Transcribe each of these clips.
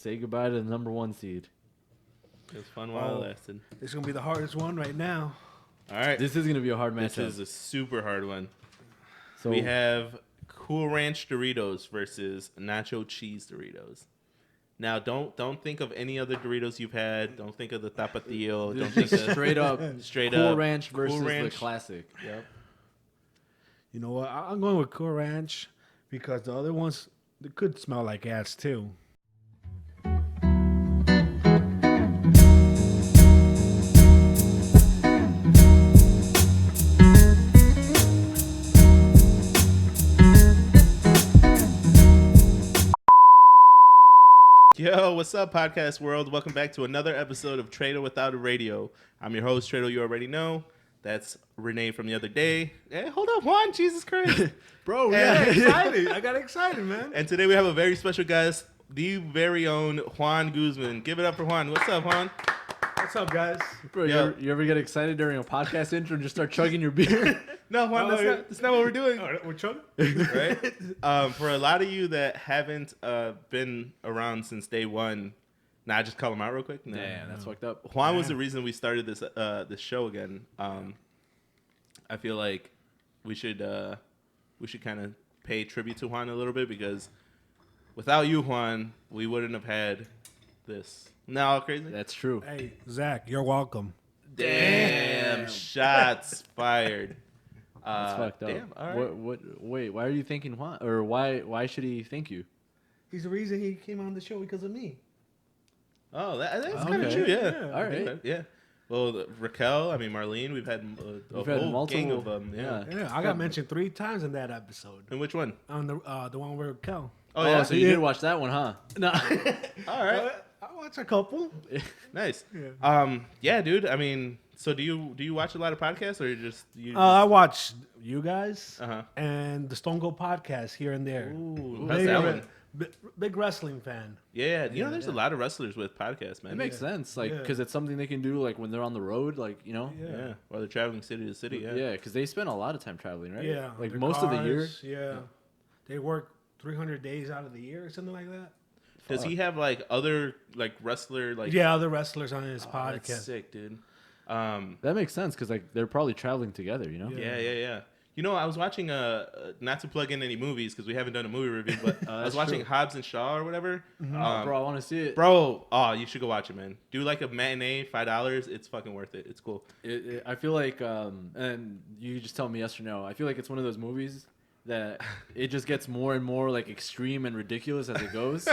say goodbye to the number 1 seed. It was fun while it lasted. This is going to be the hardest one right now. All right. This is going to be a hard matchup. This is a super hard one. So we have Cool Ranch Doritos versus Nacho Cheese Doritos. Now, don't think of any other Doritos you've had. Don't think of the Tapatio. Don't think of straight up Cool Ranch versus the classic. Yep. You know what? I'm going with Cool Ranch because the other ones, they could smell like ass too. Yo, what's up, podcast world? Welcome back to another episode of TretoWithOutARadio. I'm your host, Treto. You already know. That's Renee from the other day. Hey, hold up, Juan. Jesus Christ. Bro, yeah, excited. I got excited, man. And today we have a very special guest, the very own Juan Guzman. Give it up for Juan. What's up, Juan? What's up, guys? Bro, you ever get excited during a podcast intro and just start chugging your beer? No, Juan, that's not what we're doing. Oh, we're chugging? Right? For a lot of you that haven't been around since day one, I just call them out real quick. No. Damn, that's fucked up. Juan was the reason we started this show again. I feel like we should kind of pay tribute to Juan a little bit because without you, Juan, we wouldn't have had this. Now crazy? That's true. Hey, Zach, you're welcome. Damn. Shots fired. That's fucked up. Damn. All right. Wait, why are you thanking Juan? Or why should he thank you? He's the reason he came on the show because of me. Oh, that's kind of Okay. true. Yeah. All right. Yeah. Well, Raquel, Marlene, we've had a whole gang of them. Yeah, I got mentioned 3 times in that episode. And which one? On the one with Raquel. Oh, yeah. So you did watch that one, huh? No. All right. I watch a couple. Nice. Yeah. Yeah, dude. I mean, so do you watch a lot of podcasts or I watch you guys Uh-huh. and the Stone Cold podcast here and there. Ooh, how's that one? Big wrestling fan. Yeah, you know, there's a lot of wrestlers with podcasts, man. It makes sense, like, Yeah. because it's something they can do, like, when they're on the road, like, you know? Yeah, while they're traveling city to city. Yeah. Yeah, because they spend a lot of time traveling, right? Yeah. Like, their most of the year. cars, Yeah. They work 300 days out of the year or something like that. Does he have like other like wrestler like? Yeah, other wrestlers on his Oh, podcast. that's sick, dude. That makes sense, because, like, they're probably traveling together, you know? Yeah. You know, I was watching not to plug in any movies because we haven't done a movie review, but I was watching Hobbs and Shaw or whatever. Oh, bro, I want to see it. Bro, you should go watch it, man. Do like a matinee, $5. It's fucking worth it. It's cool. I feel like, and you just tell me yes or no, I feel like it's one of those movies that it just gets more and more like extreme and ridiculous as it goes.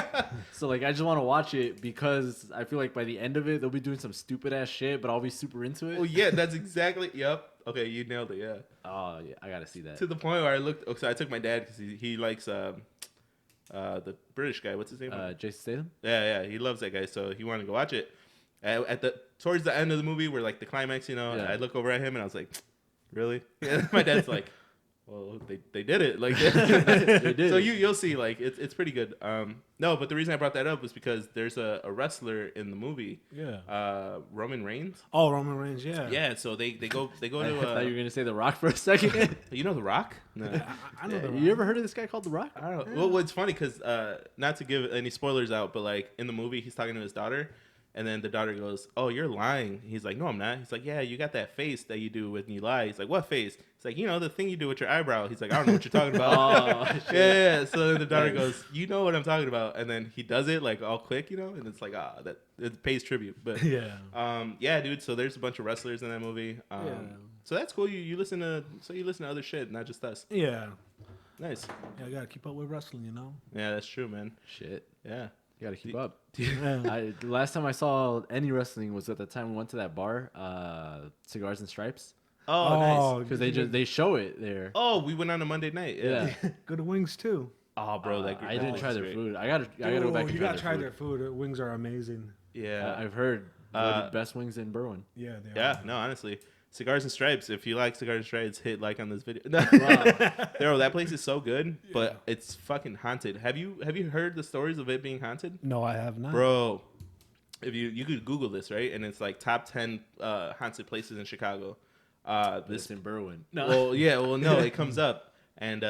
So like I just want to watch it because I feel like by the end of it they'll be doing some stupid ass shit, but I'll be super into it. Oh yeah, that's exactly. Yep. Okay, you nailed it. Yeah. Oh yeah, I gotta see that. To the point where I looked. So I took my dad because he likes the British guy. What's his name? Jason Statham. Yeah. He loves that guy, so he wanted to go watch it. Towards the end of the movie, where like the climax, you know, I look over at him and I was like, "Really?" Yeah. My dad's like, well, they did it. Like they did. So you'll see, like it's pretty good. No, but the reason I brought that up was because there's a wrestler in the movie. Yeah. Roman Reigns. Oh, Roman Reigns. Yeah. Yeah. So they go I to. thought you were gonna say The Rock for a second. You know The Rock? No. I know The Rock. You ever heard of this guy called The Rock? I don't know. Well, it's funny because not to give any spoilers out, but like in the movie, he's talking to his daughter. And then the daughter goes, "Oh, you're lying." He's like, "No, I'm not." He's like, "Yeah, you got that face that you do when you lie." He's like, "What face?" He's like, "You know, the thing you do with your eyebrow." He's like, "I don't know what you're talking about." Oh, yeah. So then the daughter goes, "You know what I'm talking about." And then he does it like all quick, you know, and it's like, that it pays tribute. But yeah, dude. So there's a bunch of wrestlers in that movie. So that's cool. You listen to other shit, not just us. Yeah. Nice. Yeah, I gotta keep up with wrestling, you know. Yeah, that's true, man. Shit. Yeah. You gotta keep up. The last time I saw any wrestling was at the time we went to that bar, Cigars and Stripes. Oh, nice. Because they show it there. Oh, we went on a Monday night. Yeah. Good wings too. Oh, bro, I didn't try their food. I gotta go back. You gotta try their food. Their wings are amazing. Yeah, I've heard the best wings in Berwyn. Yeah, they yeah. are. No, honestly, Cigars and Stripes. If you like Cigars and Stripes, hit like on this video. Wow. Bro, that place is so good, but it's fucking haunted. Have you heard the stories of it being haunted? No, I have not. Bro, if you could Google this, right? And it's like top 10 haunted places in Chicago. This in Berwyn. No. Well, yeah. Well, no, it comes up, and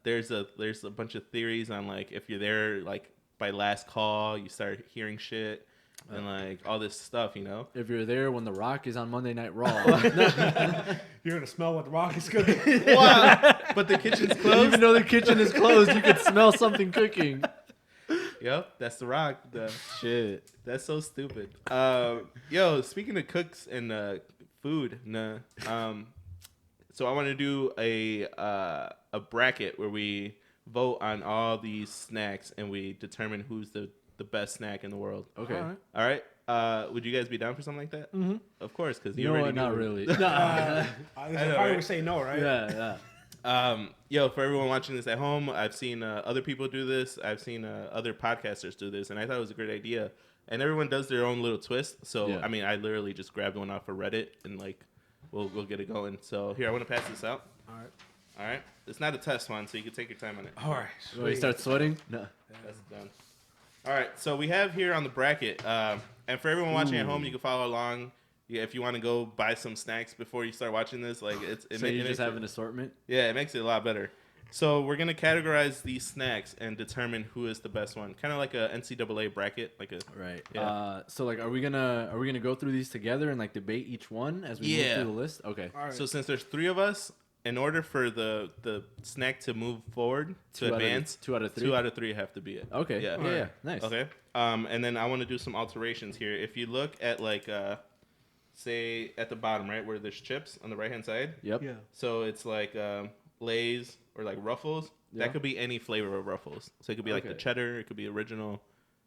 there's a bunch of theories on like if you're there like by last call, you start hearing shit and like all this stuff, you know. If you're there when The Rock is on Monday Night Raw, You're gonna smell what the Rock is cooking. Wow. But the kitchen's closed. even though the kitchen is closed, you can smell something cooking. Yep, that's The Rock. Shit. That's so stupid. Yo, speaking of cooks and food, so I want to do a bracket where we vote on all these snacks and we determine who's the best snack in the world. Okay. All right. Would you guys be down for something like that? Mm-hmm. Of course, because You know what? Not really. I know, probably right? would say no, right? Yeah. Yo, for everyone watching this at home, I've seen other people do this. I've seen other podcasters do this, and I thought it was a great idea. And everyone does their own little twist. So, Yeah. I mean, I literally just grabbed one off of Reddit and like, we'll get it going. So here, I want to pass this out. All right. It's not a test one, so you can take your time on it. All right. Oh, you start sweating? No. That's done. All right. So we have here on the bracket, and for everyone watching at home, you can follow along. Yeah, if you want to go buy some snacks before you start watching this, like it So you just have an assortment? Yeah, it makes it a lot better. So we're gonna categorize these snacks and determine who is the best one, kind of like a NCAA bracket, like a Right. Yeah. So like, are we gonna go through these together and like debate each one as we move Yeah. through the list? Okay. All right. So since there's 3 of us, in order for the snack to move forward to advance, 2 out of 3. 2 out of 3 have to be it. Okay. Yeah. Yeah. Nice. Okay. And then I want to do some alterations here. If you look at like say at the bottom right where there's chips on the right hand side, Yep. Yeah. so it's like Lay's or like Ruffles. Yeah. That could be any flavor of Ruffles. So it could be like the Okay. cheddar. It could be original.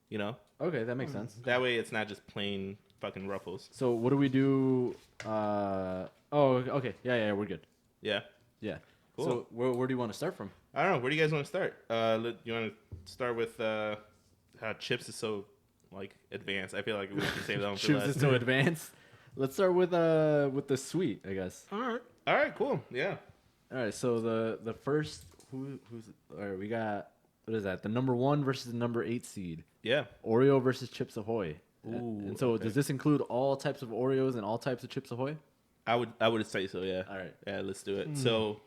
You know. Okay, that makes sense. That way, it's not just plain fucking Ruffles. So what do we do? Oh, okay. Yeah. We're good. Yeah. Yeah. Cool. So where do you want to start from? I don't know. Where do you guys want to start? You want to start with how chips is so like advanced? I feel like we should save that one for Chips last. is so advanced. Let's start with the sweet, I guess. All right. All right. Cool. Yeah. All right. So the first who's all right? We got what is that? The number 1 versus the number 8 seed. Yeah. Oreo versus Chips Ahoy. Ooh, And so okay. does this include all types of Oreos and all types of Chips Ahoy? I would say so. Yeah. All right. Yeah. Let's do it. So,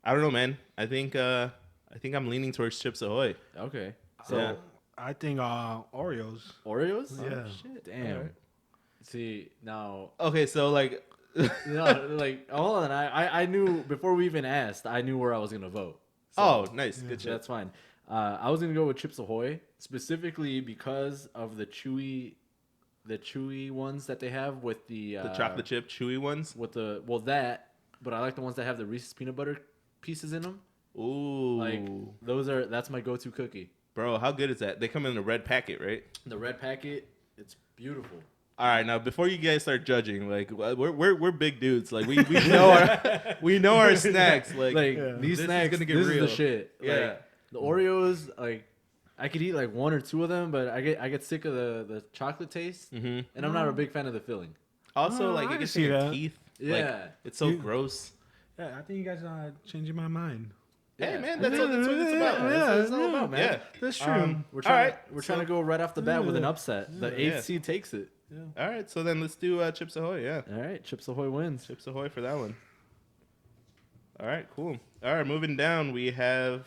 I don't know, man. I think I'm leaning towards Chips Ahoy. Okay. So Yeah. I think Oreos. Oreos? Yeah. Oh, shit. Damn. Alright. See, now Okay. So like. no, like hold on. I knew before we even asked, I knew where I was gonna vote. So Oh, nice. Good shit. that's fine. I was gonna go with Chips Ahoy specifically because of the chewy ones that they have with the chocolate chip chewy ones. with but I like the ones that have the Reese's peanut butter pieces in them. Ooh. Like that's my go-to cookie. Bro, how good is that? They come in a red packet, right? The red packet, it's beautiful. All right, now before you guys start judging, like we're big dudes, like we know our snacks, like These this snacks, is gonna get this real. is the shit. Yeah. Like, the Oreos, like I could eat like 1 or 2 of them, but I get sick of the chocolate taste, Mhm. and I'm not a big fan of the filling. Also, Oh, like I it gets see in your that. teeth. Yeah. Like, it's so gross. Yeah, I think you guys are changing my mind. Hey Yeah. man, that's what it's about. Yeah, That's what it's all about, man. Yeah. That's true. We're All trying right, to go right off the bat with an upset. The 8th Yeah. seed takes it. All right, so then let's do Chips Ahoy. Yeah, All right, Chips Ahoy wins. Chips Ahoy for that one. All right, cool. All right, moving down, we have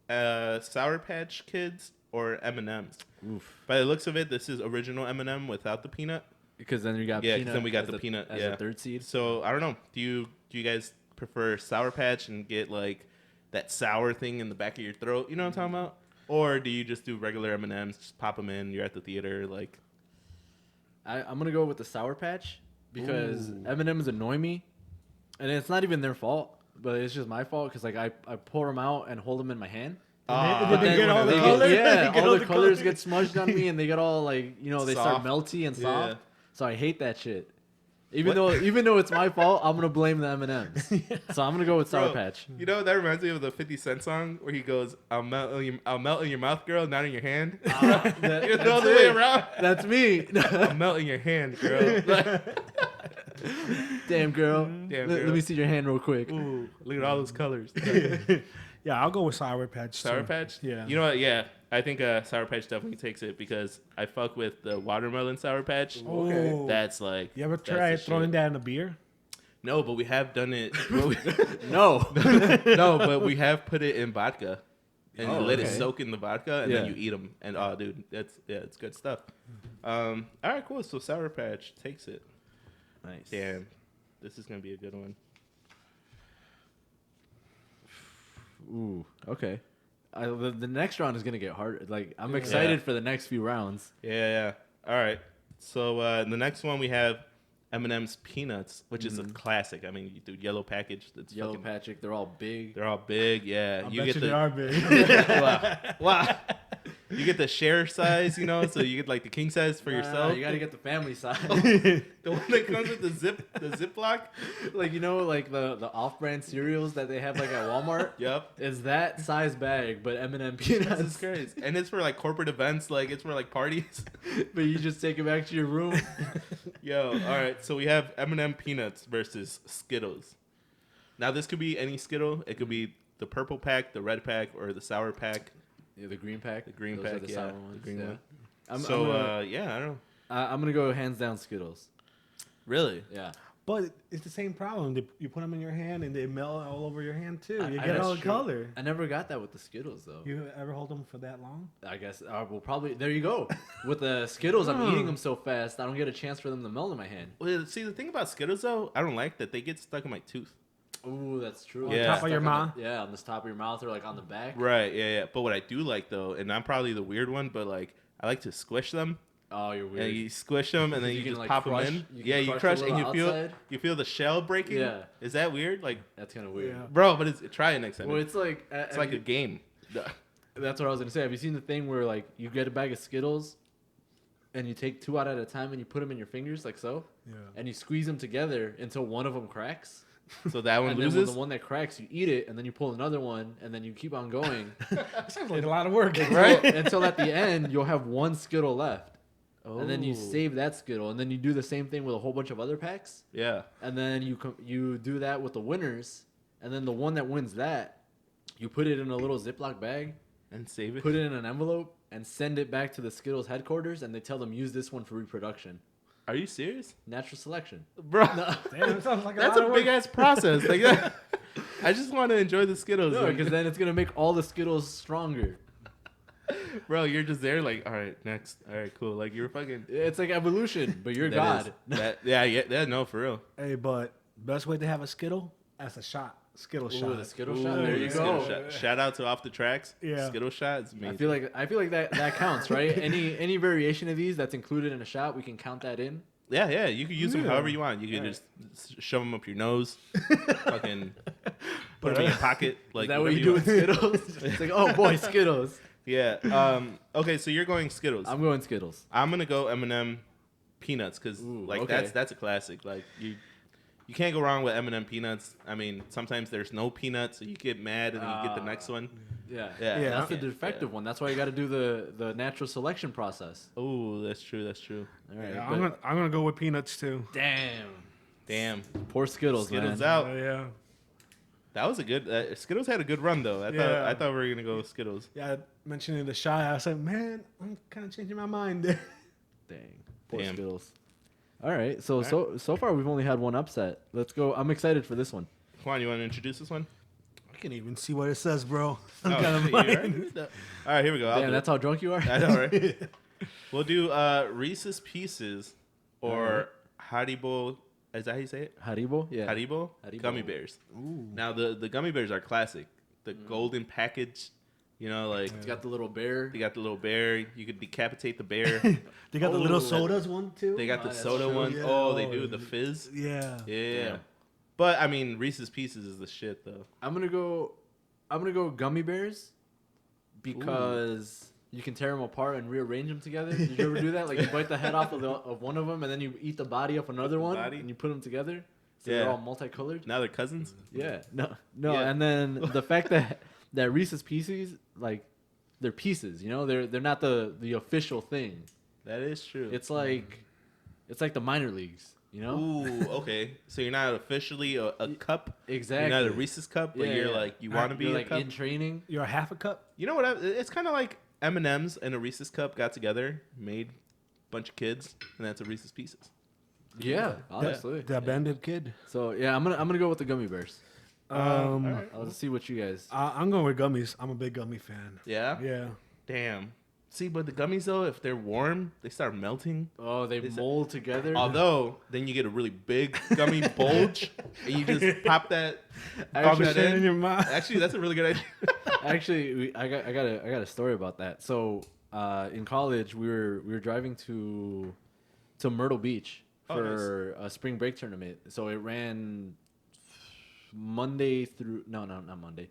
Sour Patch Kids or M&M's. Oof. By the looks of it, this is original M&M without the peanut. Because then you got Yeah, 'cause peanut then we got as the peanut, as yeah. the 3rd seed. So I don't know. Do you guys prefer Sour Patch and get like that sour thing in the back of your throat? You know what I'm talking about? Or do you just do regular M&Ms? Just pop them in. You're at the theater, like. I'm gonna go with the Sour Patch because Ooh. M&Ms annoy me, and it's not even their fault, but it's just my fault because like I pour them out and hold them in my hand. Did they then get when all the they color? Yeah, They get all the colors color? get smudged on me, and they get all like they start Soft. melty and soft. Yeah. So I hate that shit. Even What? though it's my fault, I'm gonna blame the M&Ms. So I'm gonna go with Sour Bro, Patch. You know, that reminds me of the 50 Cent song where he goes, I'll melt in your mouth, girl, not in your hand. You're the other way around. That's me. I'll melt in your hand, girl. Damn girl. Damn, Let girl. me see your hand real quick. Ooh, look at all those colors. Yeah, I'll go with Sour Patch. Sour too. Patch? Yeah. You know what? Yeah, I think Sour Patch definitely takes it because I fuck with the watermelon Sour Patch. Okay. Oh. That's like. You ever that's try the throwing shit. that in a beer? No, but we have done it. No. No, but we have put it in vodka. and you let it soak in the vodka, and then you eat them. And oh, dude, it's good stuff. All right, cool. So Sour Patch takes it. Nice. Damn, this is gonna be a good one. Ooh, okay. The next round is gonna get harder. Like I'm excited for the next few rounds. Yeah. All right. So the next one we have M&M's Peanuts, which is a classic. I mean, dude, yellow package. That's Yellow package. They're all big. They're all big. Yeah, I bet they are big. wow. You get the share size, you know, so you get like the king size for yourself. You gotta get the family size. The one that comes with the Ziploc. Like, you know, like the off-brand cereals that they have like at Walmart. Yep. Is that size bag, but M&M peanuts. This is crazy. And it's for like corporate events, like it's for like parties. But you just take it back to your room. Yo, all right. So we have M&M Peanuts versus Skittles. Now this could be any Skittle. It could be the purple pack, the red pack, or the sour pack. Yeah, the green pack. The green Those pack, are the sour ones. the green one. I don't know. I'm gonna go hands down Skittles. Really? Yeah. But it's the same problem. You put them in your hand and they melt all over your hand too. You I get that's all the true. color. I never got that with the Skittles though. You ever hold them for that long? I guess we'll probably. There you go. With the Skittles, I'm eating them so fast, I don't get a chance for them to melt in my hand. Well, see, the thing about Skittles though, I don't like that they get stuck in my tooth. Ooh, that's true. On top of your mouth? Yeah, on the top of your mouth or like on the back. Right. Yeah. But what I do like though, and I'm probably the weird one, but like I like to squish them. Oh, you're weird. And you squish them, and then you can, just like, pop crush- them in. you You crush crush, the and little you feel the shell breaking. Yeah. Is that weird? Like, That's kind of weird. Yeah. bro, but try it next time. Well, it's like It's like a game. That's what I was gonna say. Have you seen the thing where like you get a bag of Skittles, and you take 2 out at a time and you put them in your fingers like so, and you squeeze them together until one of them cracks. So that one And then when loses. the one that cracks, you eat it, and then you pull another one, and then you keep on going. Sounds like a lot of work. Until at the end, you'll have one Skittle left. And then you Oh. save that Skittle, and then you do the same thing with a whole bunch of other packs. Yeah. And then you do that with the winners, and then the one that wins that, you put it in a little Ziploc bag, And save it. put it in an envelope, and send it back to the Skittles headquarters, and they tell them use this one for reproduction. Are you serious, Natural selection. bro? Damn, it sounds like That's lot a of big work. ass process. Like that. I just want to enjoy the Skittles. No, like- because then it's gonna make all the Skittles stronger. bro, you're just there like, all right, next. All right, cool. Like you're fucking. It's like evolution, but you're That God. is- yeah, no, for real. Hey, but best way to have a Skittle? That's a shot. Skittle Ooh, shot. the Skittle Ooh, shot. There you Skittle go. shot. Shout out to Off the Tracks. Yeah. Skittle shot is amazing. I feel like that counts, right? Any variation of these that's included in a shot, we can count that in. Yeah, you can use them Yeah. however you want. You can just shove them up your nose, fucking put them in your pocket. Like Is that what whatever you do with want. Skittles? It's like, oh boy, Skittles. Yeah. Okay, so you're going Skittles. I'm going Skittles. I'm gonna go M&M Peanuts because Ooh, like okay. that's a classic. Like you can't go wrong with M&M Peanuts. I mean, sometimes there's no peanuts, so you get mad and then you get the next one. Yeah, Yeah. That's the Yeah. defective one. That's why you got to do the natural selection process. Oh, that's true. All right. Yeah, but- I'm gonna go with peanuts too. Damn. Poor Skittles, Skittles man. out. Yeah. That was a good. Skittles had a good run though. Yeah. I thought we were gonna go with Skittles. Yeah, mentioning the shot, I said, man, I'm kind of changing my mind there. Dang. Poor Damn. Skittles. All right. So far we've only had one upset. Let's go. I'm excited for this one. Juan, you want to introduce this one? I can't even see what it says, bro. I'm Oh, kind of shit, blind. all right, here we go. I'll Damn, do that's it. how drunk you are. I know, right? We'll do Reese's Pieces or Haribo. Is that how you say it? Haribo. Yeah. Haribo gummy bears. Ooh. Now the gummy bears are classic. The golden package, you know, like It's got the little bear. they got the little bear. You could decapitate the bear. They got the little Oh, sodas one too. They got the that's soda true. ones. Yeah. Oh, they do the fizz. Yeah. Yeah. Damn. But I mean, Reese's Pieces is the shit though. I'm gonna go gummy bears because you can tear them apart and rearrange them together. Did you ever do that? Like you bite the head off of one of them and then you eat the body of another one body? and you put them together. So Yeah. they're all multicolored. Now they're cousins. Yeah. No. Yeah. And then the fact that Reese's Pieces, like, they're pieces. You know, they're not the official thing. That is true. It's like the minor leagues. You know. Ooh, okay. So you're not officially a cup. Exactly. You're not a Reese's cup, but Yeah, you're yeah. like you want to be You're a like cup. in training. You're a half a cup. You know what? It's kind of like M&M's and a Reese's cup got together, made a bunch of kids, and that's a Reese's Pieces. Yeah. Honestly. The abandoned kid. So yeah, I'm gonna go with the gummy bears. All right. I'll see what you guys. I'm going with gummies. I'm a big gummy fan. Yeah. Yeah. Damn. See, but the gummies though, if they're warm, they start melting. Oh, they mold together. Although, then you get a really big gummy bulge, and you just pop that Actually, that in your mouth. Actually, that's a really good idea. Actually, I got a story about that. So, in college, we were driving to Myrtle Beach for a spring break tournament. So it ran Monday through not Monday,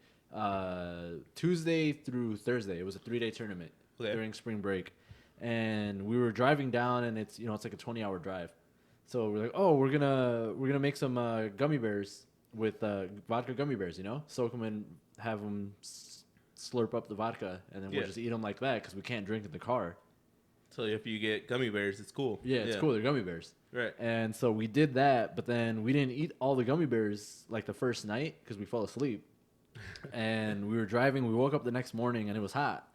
Tuesday through Thursday. It was a 3-day tournament during spring break, and we were driving down, and it's like a 20-hour drive. So we're like, oh, we're gonna make some gummy bears with vodka gummy bears, soak them and have them slurp up the vodka, and then we'll just eat them like that because we can't drink in the car. So if you get gummy bears, it's cool. Yeah, it's cool. They're gummy bears. Right. And so we did that, but then we didn't eat all the gummy bears like the first night because we fell asleep. And we were driving. We woke up the next morning and it was hot.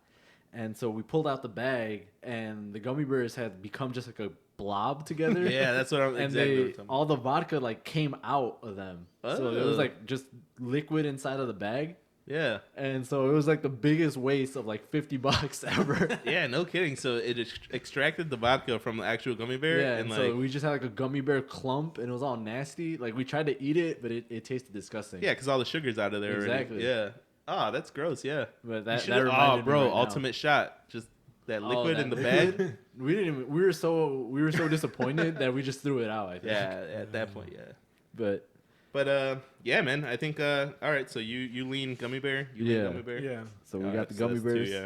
And so we pulled out the bag, and the gummy bears had become just like a blob together. Yeah, that's what I'm and exactly. all the vodka like came out of them. So it was like just liquid inside of the bag. Yeah. And so it was like the biggest waste of like $50 ever. Yeah, no kidding. So it extracted the vodka from the actual gummy bear. Yeah, and so we just had like a gummy bear clump, and it was all nasty. Like we tried to eat it, but it tasted disgusting. Yeah, because all the sugar's out of there. Exactly. Already. Yeah. Oh, that's gross. Yeah. But that Oh, reminded bro, me right ultimate shot. Just that liquid that in the liquid? bag. We didn't even. We were so disappointed that we just threw it out. I think. Yeah, at that point, yeah. But yeah, man. I think all right. So you lean gummy bear. You lean gummy bear. Yeah. so we All got right, the so gummy that's bears. 2, yeah.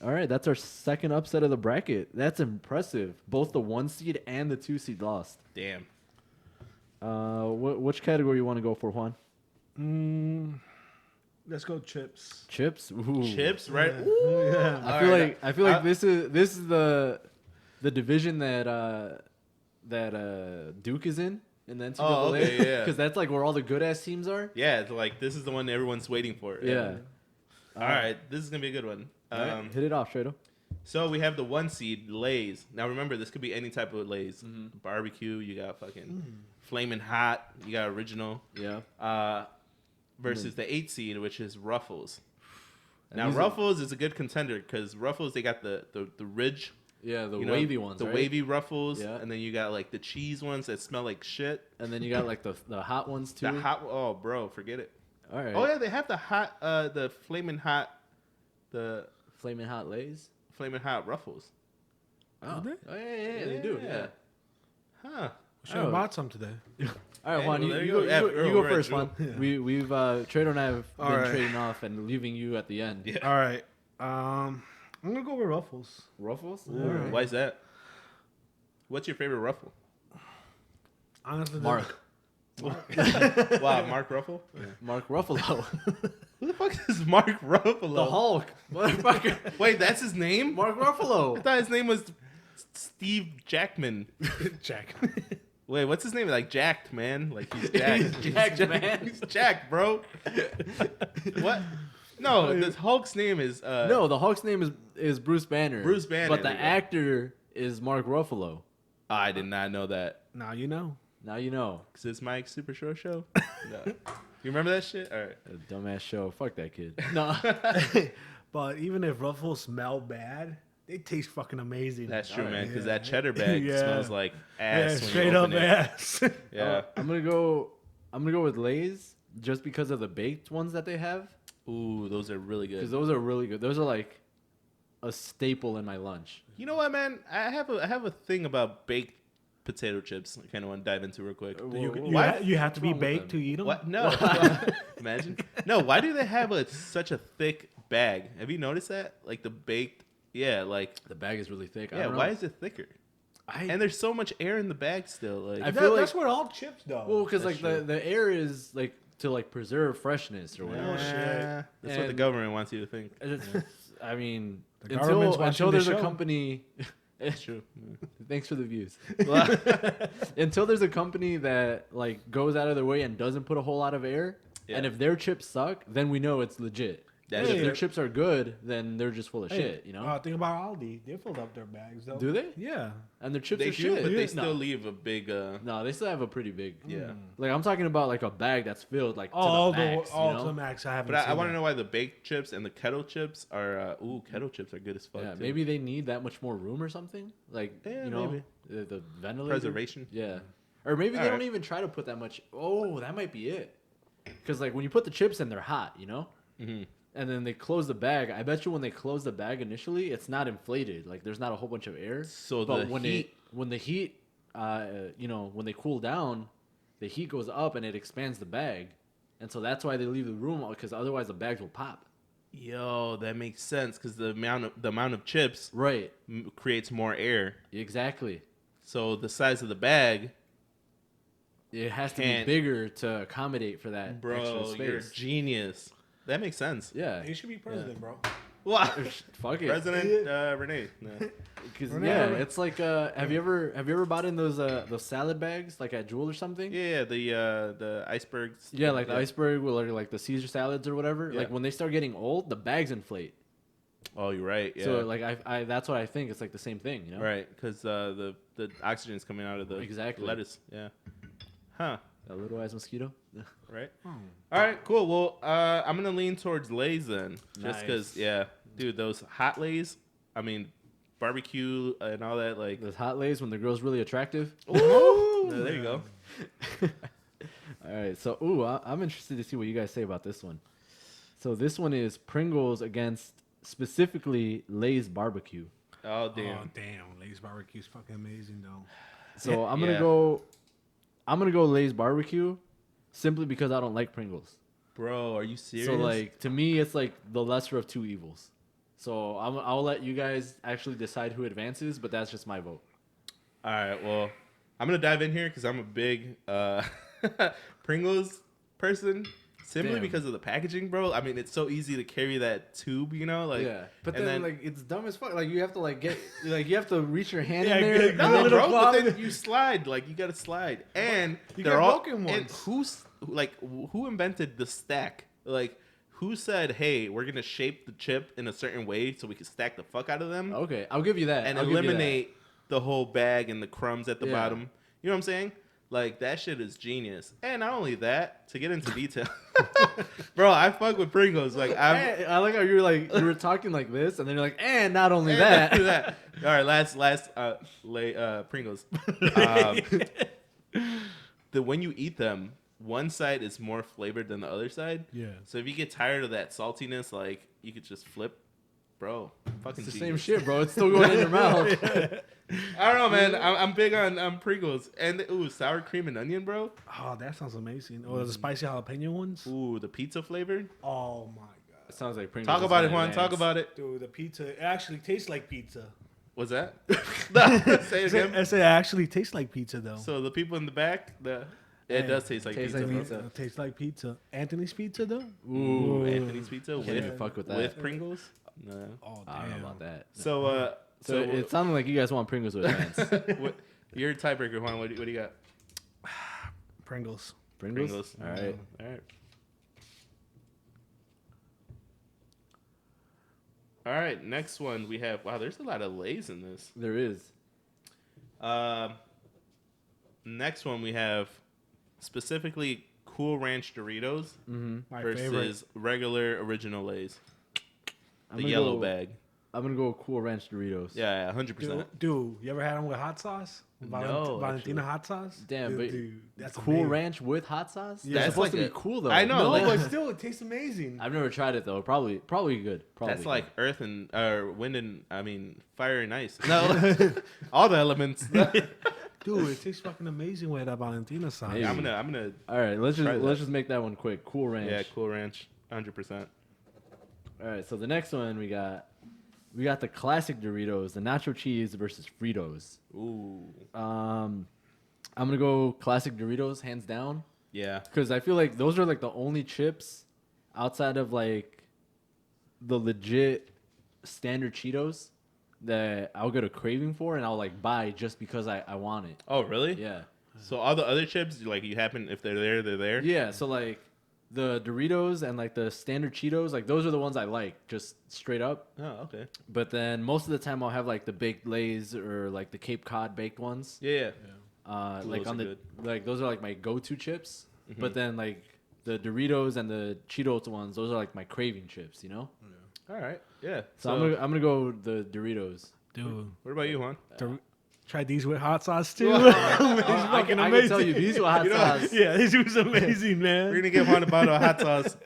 All right, that's our second upset of the bracket. That's impressive. Both the 1 seed and the 2 seed lost. Damn. Which category you want to go for, Juan? Let's go chips. Chips. Ooh. Chips, right? Yeah. Ooh. Yeah. I feel like this is the division that Duke is in the NCAA. Oh, okay, yeah. Because that's like where all the good ass teams are. Yeah, it's like this is the one everyone's waiting for. Yeah. All right, this is gonna be a good one. All right, hit it off, Treto. So we have the 1 seed Lay's. Now remember, this could be any type of Lay's. Barbecue, you got fucking flaming hot, you got original. Yeah. Versus the 8 seed, which is Ruffles. And Now these Ruffles is a good contender because Ruffles, they got the ridge. Yeah, the you know, wavy ones. The right? wavy Ruffles, Yeah. and then you got like the cheese ones that smell like shit. And then you got like the hot ones too. The hot, oh bro, forget it. All right. Oh yeah, they have the hot, the flaming hot Flaming hot Lays. Ruffles. Oh, Do oh yeah, they do. Yeah. Huh. Should have bought some today. All right, Hey, Juan, well, you there go, you go. you Yeah, go, Earl, you go right, first, Drew. Juan. Yeah. We've Treto and I have been All right. trading off and leaving you at the end. Yeah. All right. I'm gonna go with Ruffles. Ruffles. Yeah. All right. Why is that? What's your favorite Ruffle? Honestly, Mark. Wow, Mark Ruffle? Mark Ruffalo. Who the fuck is Mark Ruffalo? The Hulk. Motherfucker. Wait, that's his name? Mark I Ruffalo. thought his name was Steve Jackman. Jack. Wait, what's his name? Like jacked, man. Like he's jacked. He's jacked, man. He's jacked, bro. What? No, this Hulk's name is No, the Hulk's name is Bruce Banner. Bruce Banner, But the there you go. actor is Mark Ruffalo. I did not know that. Now you know. Now you know. Cause it's Mike's Super Show show. No. You remember that shit? All right. A dumbass show. Fuck that kid. No. But even if Ruffles smell bad, they taste fucking amazing. That's true, All right. man. Because Yeah. that cheddar bag Yeah. smells like Yeah, ass. when you straight up open it. ass. Yeah. I'm gonna go with Lay's just because of the baked ones that they have. Ooh, those are really Because good. those are really good. Those are like a staple in my lunch. You know what, man? I have a thing about baked potato chips. I kind of want to dive into real quick. You have to be wrong with baked them? to eat them. What? No. Imagine. No. Why do they have such a thick bag? Have you noticed that? Like the baked. Yeah. Like. The bag is really thick. I Yeah. don't know. Why is it thicker? And there's so much air in the bag still. Like. I feel like- that's what all chips though. Well, because That's like the air is like to like preserve freshness or whatever. shit. That's what the And- government wants you to think. I mean, The government's watching until the there's a show. company. It's true. Thanks for the views. Until there's a company that like goes out of their way and doesn't put a whole lot of air, Yeah. and if their chips suck, then we know it's legit. That's If Yeah. their chips are good, then they're just full of shit, you know? Think about Aldi. They filled up their bags, though. Do they? Yeah. And their chips they are do, shit. but they No. still leave a big. No, they still have a pretty big. Yeah. Like I'm talking about like a bag that's filled like to All the max. all you to know? the max. I haven't. But I seen want to that. know why the baked chips and the kettle chips are. Kettle chips are good as fuck. Yeah, too. maybe they need that much more room or something. Like Yeah, you know, maybe. the ventilator Preservation. Yeah, or maybe they All don't right. even try to put that much. Oh, that might be it. Because like when you put the chips in, they're hot, you know. Mm-hmm. And then they close the bag. I bet you when they close the bag initially, it's not inflated. Like there's not a whole bunch of air. So but the when heat. when the heat, when they cool down, the heat goes up and it expands the bag, and so that's why they leave the room because otherwise the bags will pop. Yo, that makes sense because the amount of chips Right. creates more air. Exactly. So the size of the bag, It has to Can't- be bigger to accommodate for that bro, extra you're a space. genius. That makes sense. Yeah. He should be president, bro. Wow. Fuck it. President Renee. No. Cause Renee, yeah, Renee. it's like have you ever bought in those salad bags like at Jewel or something? Yeah, the icebergs. Yeah, like the iceberg or like the Caesar salads or whatever. Yeah. Like when they start getting old, the bags inflate. Oh, you're right. Yeah. So like I that's what I think. It's like the same thing, you know? right, because the oxygen's coming out of the Exactly. lettuce. Yeah. Huh. A little ass mosquito. Right. All right. Cool. Well, I'm gonna lean towards Lay's then, just because. Nice. Yeah, dude, those hot Lay's. I mean, barbecue and all that. Like, Those hot lays when the girl's really attractive. ooh, there you go. All right, so I'm interested to see what you guys say about this one. So this one is Pringles against specifically Lay's barbecue. Oh damn. Oh damn, Lay's barbecue's fucking amazing though. So I'm gonna Yeah. go Lay's barbecue, simply because I don't like Pringles. Bro, are you serious? So like to me, it's like the lesser of two evils. So I'll let you guys actually decide who advances, but that's just my vote. All right. Well, I'm gonna dive in here because I'm a big Pringles person. Simply Damn. because of the packaging, bro. I mean, it's so easy to carry that tube, you know, like. Yeah, but and then like it's dumb as fuck. Like you have to like you have to reach your hand Yeah, in there. good. and No, then- little bro, claw. but then you slide. Like, you gotta slide. And You they're get all... broken And ones. who invented the stack? Like, who said, hey, we're gonna shape the chip in a certain way so we can stack the fuck out of them Okay, I'll give you that. and I'll give you that. eliminate the whole bag and the crumbs at the Yeah. bottom? You know what I'm saying? Like, that shit is genius. And not only that, to get into detail... Bro, I fuck with Pringles. Like, I like how you were talking like this, and then you're like, and not only that. All right, last Pringles. When you eat them, one side is more flavored than the other side. Yeah. So if you get tired of that saltiness, like, you could just flip, bro. Fucking It's the genius. same shit, bro. It's still going in your mouth. I don't know, man. I'm big on Pringles and sour cream and onion, bro. Oh, that sounds amazing. Oh, the spicy jalapeno ones. Ooh, the pizza flavor. Oh my god. It sounds like Pringles. Talk is about it, gonna Juan. Talk advance. about it. Dude, the pizza it actually tastes like pizza. What's that? Say it I again. said it actually tastes like pizza though. So the people in the back, it does taste like Tastes pizza. like bro. pizza. It tastes like pizza. Anthony's pizza though. Ooh, Anthony's Pizza Can't with, even fuck with that. with Pringles. No. Oh I don't damn. know about that. So So it sounded like you guys want Pringles to advance. what, you're a tiebreaker, Juan. What do you got? Pringles. Pringles? Pringles. All right. All right. All right. Next one we have. Wow, there's a lot of Lays in this. There is. Next one we have specifically Cool Ranch Doritos My versus favorite. regular original Lays. I'm The gonna yellow go- bag. I'm going to go Cool Ranch Doritos. Yeah, 100%. Dude, you ever had them with hot sauce? No, Valentina hot sauce? Damn, but that's Cool amazing. Ranch with hot sauce? Yeah. They're That's supposed like to be cool, though. I know, No, like- but still, it tastes amazing. I've never tried it, though. Probably good. Probably That's good. like earth and wind and fire and ice. No, all the elements. Dude, it tastes fucking amazing with that Valentina sauce. Maybe. I'm gonna. All right, let's Try that. just make that one quick. Cool Ranch. Yeah, Cool Ranch, 100%. All right, so the next one we got the classic Doritos, the nacho cheese versus Fritos. Ooh, I'm gonna go classic Doritos hands down yeah. because I feel like those are like the only chips outside of like the legit standard Cheetos that I'll get a craving for and I'll like buy just because I want it. Oh, really? Yeah. So all the other chips, like you happen if they're there, they're there. Yeah, so like The Doritos and like the standard Cheetos, like those are the ones I like, just straight up. Oh, okay. But then most of the time I'll have like the baked Lay's or like the Cape Cod baked ones. Yeah. Like Those on are the good. like those are like my go-to chips. Mhm. But then like the Doritos and the Cheetos ones, those are like my craving chips, you know. All right. Yeah. So I'm gonna go the Doritos. Dude, What about you, Juan? try these with hot sauce too. I can tell you these were hot You know, sauce. Yeah, this was amazing, man. We're gonna give Juan a bottle of hot sauce.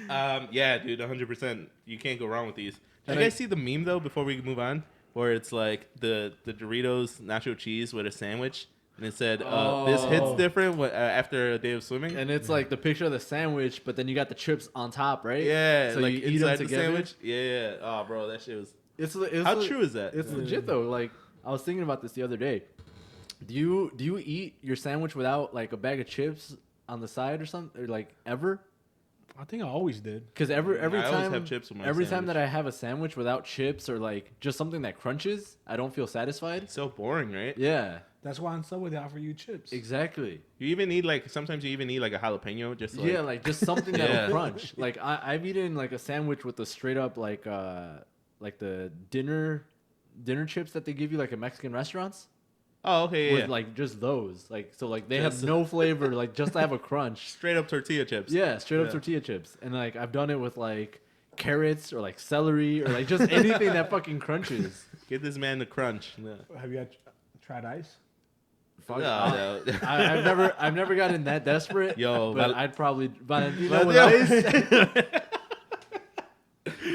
Yeah, dude, 100%. You can't go wrong with these. Did you guys see the meme though? Before we move on, where it's like the Doritos nacho cheese with a sandwich, and it said, "This hits different after a day of swimming." And it's like the picture of the sandwich, but then you got the chips on top, right? Yeah, So like you eat them inside the together. sandwich. Yeah. Oh, bro, that shit was. It's How true is that? It's legit though. Like I was thinking about this the other day. Do you eat your sandwich without like a bag of chips on the side or something, or like ever? I think I always did. Because every I always time have chips with my every time sandwich. that I have a sandwich without chips or like just something that crunches, I don't feel satisfied. It's so boring, right? Yeah, That's why on Subway they offer you chips. exactly. You even need sometimes you even need like a jalapeno, just like, Yeah, like just something that'll Yeah. crunch. Like I've eaten like a sandwich with the straight up like the dinner chips that they give you like at Mexican restaurants. Oh, okay, With yeah. like just those, like so like they Just- have no flavor, like just to have a crunch. Straight up tortilla chips. Yeah, straight up Yeah. tortilla chips, and like I've done it with like carrots or like celery or like just anything that fucking crunches. Give this man the crunch. Yeah. Have you tried ice? Fuck, No, no. I've never gotten that desperate. Yo, but Val- I'd probably Valentino with Valentino. ice.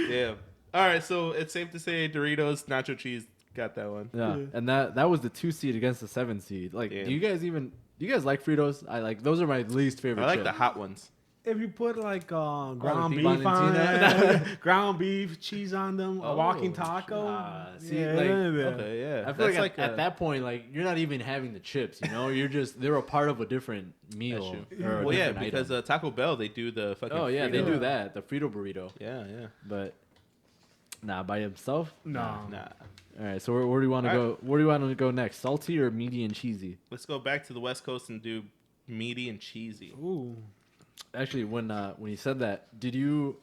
Yeah. All right, so it's safe to say Doritos nacho cheese got that one. Yeah, and that was the 2 seed against the 7 seed. Like, Yeah. do you guys like Fritos? I like those are my least favorite. I like chip. the hot ones. If you put like ground the beef on Valentina. it, ground beef, cheese on them, a walking taco. see, yeah, like- yeah. Okay, yeah. I feel That's like at that point, like you're not even having the chips. You know, they're a part of a different meal. That's true. Or a Well, yeah, different because item. Taco Bell they do the fucking. Oh yeah, they Frito. do that. The Frito burrito, Yeah, yeah. but by himself. No. Nah. All right, so where do you want to go? Where do you want to go next? Salty or meaty and cheesy? Let's go back to the West Coast and do meaty and cheesy. Ooh. Actually, when you said that, did you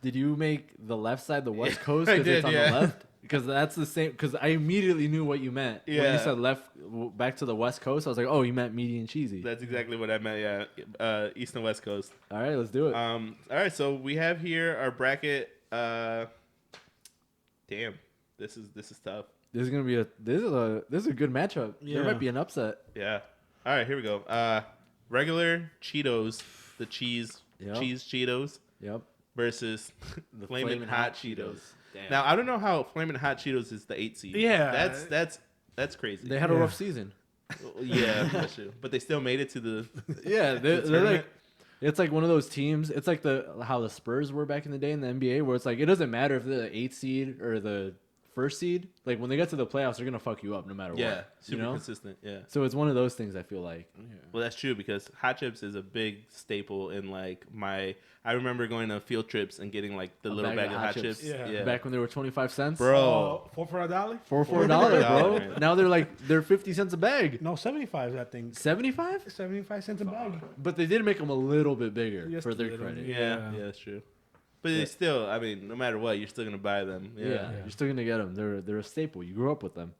make the left side the West Coast I because it's did, on yeah. the left? Because that's the same. Because I immediately knew what you meant when Yeah. you said left back to the West Coast. I was like, oh, you meant meaty and cheesy. That's exactly what I meant. Yeah, East and West Coast. All right, let's do it. All right, so we have here our bracket. Damn, this is tough. This is gonna be this is a good matchup. Yeah. There might be an upset. Yeah. All right, here we go. Regular Cheetos, the cheese Yep. Cheetos Yep. versus the Flamin' Hot Cheetos. Damn. Now I don't know how Flamin' Hot Cheetos is the 8 seed. Yeah. That's crazy. They had a Yeah. rough season. Yeah, that's true. But they still made it to the. Yeah, they're tournament? like, it's like one of those teams. It's like how the Spurs were back in the day in the NBA, where it's like it doesn't matter if they're the 8th seed or the 1st seed. Like when they get to the playoffs, they're gonna fuck you up no matter Yeah, what. super you know? consistent. Yeah. So it's one of those things. I feel like. Well, that's true because hot chips is a big staple in like my. I remember going on field trips and getting like the little bag of hot chips. Yeah. Back when they were 25 cents, Bro. 4 for $1? $4 for $1, bro. $4. Now they're 50 cents a bag. No, 75, I think. 75? 75 cents a bag. But they did make them a little bit bigger Just for a their little. credit. Yeah, yeah, that's true. But they still, I mean, no matter what, you're still gonna buy them. Yeah, you're still gonna get them. They're a staple. You grew up with them.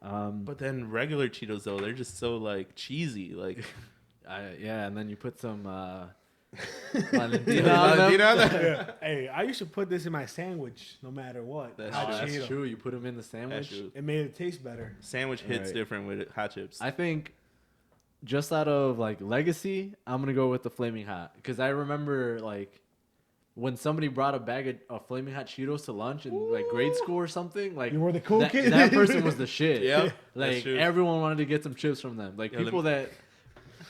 But then regular Cheetos though, they're just so like cheesy. Like And then you put some Valentina on them. Valentina on there? Yeah. Hey, I used to put this in my sandwich no matter what. That's Hot true. That's Cheeto. true. You put them in the That's sandwich. true. It made it taste better. Sandwich hits Alright. different with hot chips. I think just out of like legacy, I'm gonna go with the Flaming Hot because I remember like when somebody brought a bag of Flaming Hot Cheetos to lunch in like grade school or something. Like You were the cool kid. That person was the shit. Yep, that's Like true. everyone wanted to get some chips from them. Like Yeah,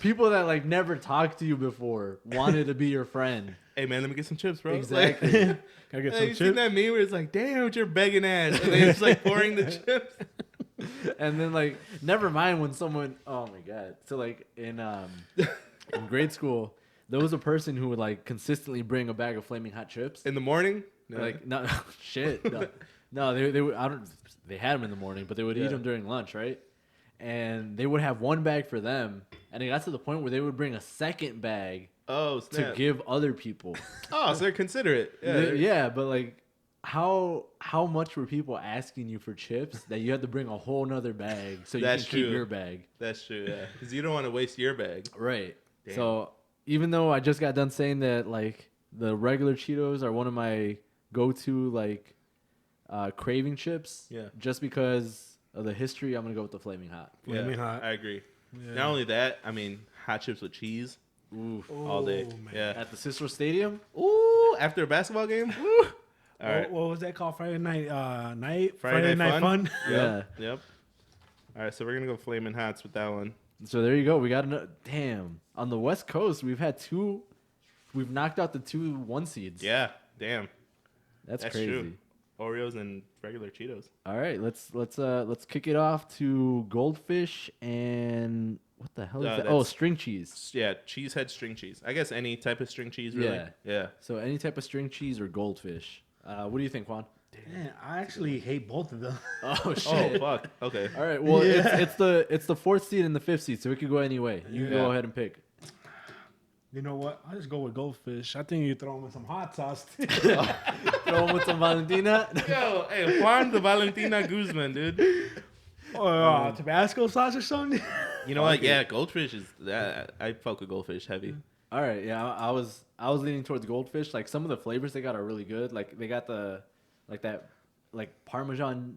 people that like never talked to you before wanted to be your friend. Hey man, let me get some chips, bro. Exactly. Can I get Like, some you seen chips? that meme where it's like, damn, with your begging ass, and then it's like pouring the chips. And then like never mind when someone oh my god. So like in grade school, there was a person who would like consistently bring a bag of Flaming Hot chips. In the morning, Like no shit. No, they would they had them in the morning, but they would eat them during lunch, right? And they would have one bag for them, and it got to the point where they would bring a second bag Oh, to snap. give other people. Oh, so they're considerate. Yeah, but like, how much were people asking you for chips that you had to bring a whole nother bag so you That's can keep true. your bag? That's true, yeah. Because you don't want to waste your bag. Right. Damn. So even though I just got done saying that like the regular Cheetos are one of my go-to like craving chips, just because of the history, I'm gonna go with the Flaming Hot. Flaming Hot. I agree. Yeah. Not only that, I mean, hot chips with cheese. Oof. All day. Man. Yeah. At the Cicero Stadium? Ooh, after a basketball game? Ooh. All right. What was that called? Friday night Friday night fun? Yeah. Yep. All right, so we're going to go Flamin' Hots with that one. So there you go. We got damn. On the West Coast, we've knocked out the 2 1 seeds. Yeah, damn. That's That's crazy. true. Oreos and regular Cheetos. All right, let's kick it off to Goldfish and what the hell is that? Oh, string cheese. Yeah, cheesehead string cheese. I guess any type of string cheese, really. Yeah. So any type of string cheese or Goldfish. What do you think, Juan? Man, I actually hate both of them. Oh shit. Oh fuck. Okay. All right. Well, it's the 4th seed and the 5th seed, so it could go any way. You can go ahead and pick. You know what? I'll just go with Goldfish. I think you throw them in some hot sauce. Throw them with some Valentina. Yo, hey, Juan the Valentina Guzman, dude. Or Tabasco sauce or something. You know what? Yeah, Goldfish is that. I fuck with Goldfish heavy. All right. Yeah, I was leaning towards Goldfish. Like some of the flavors they got are really good. Like they got like Parmesan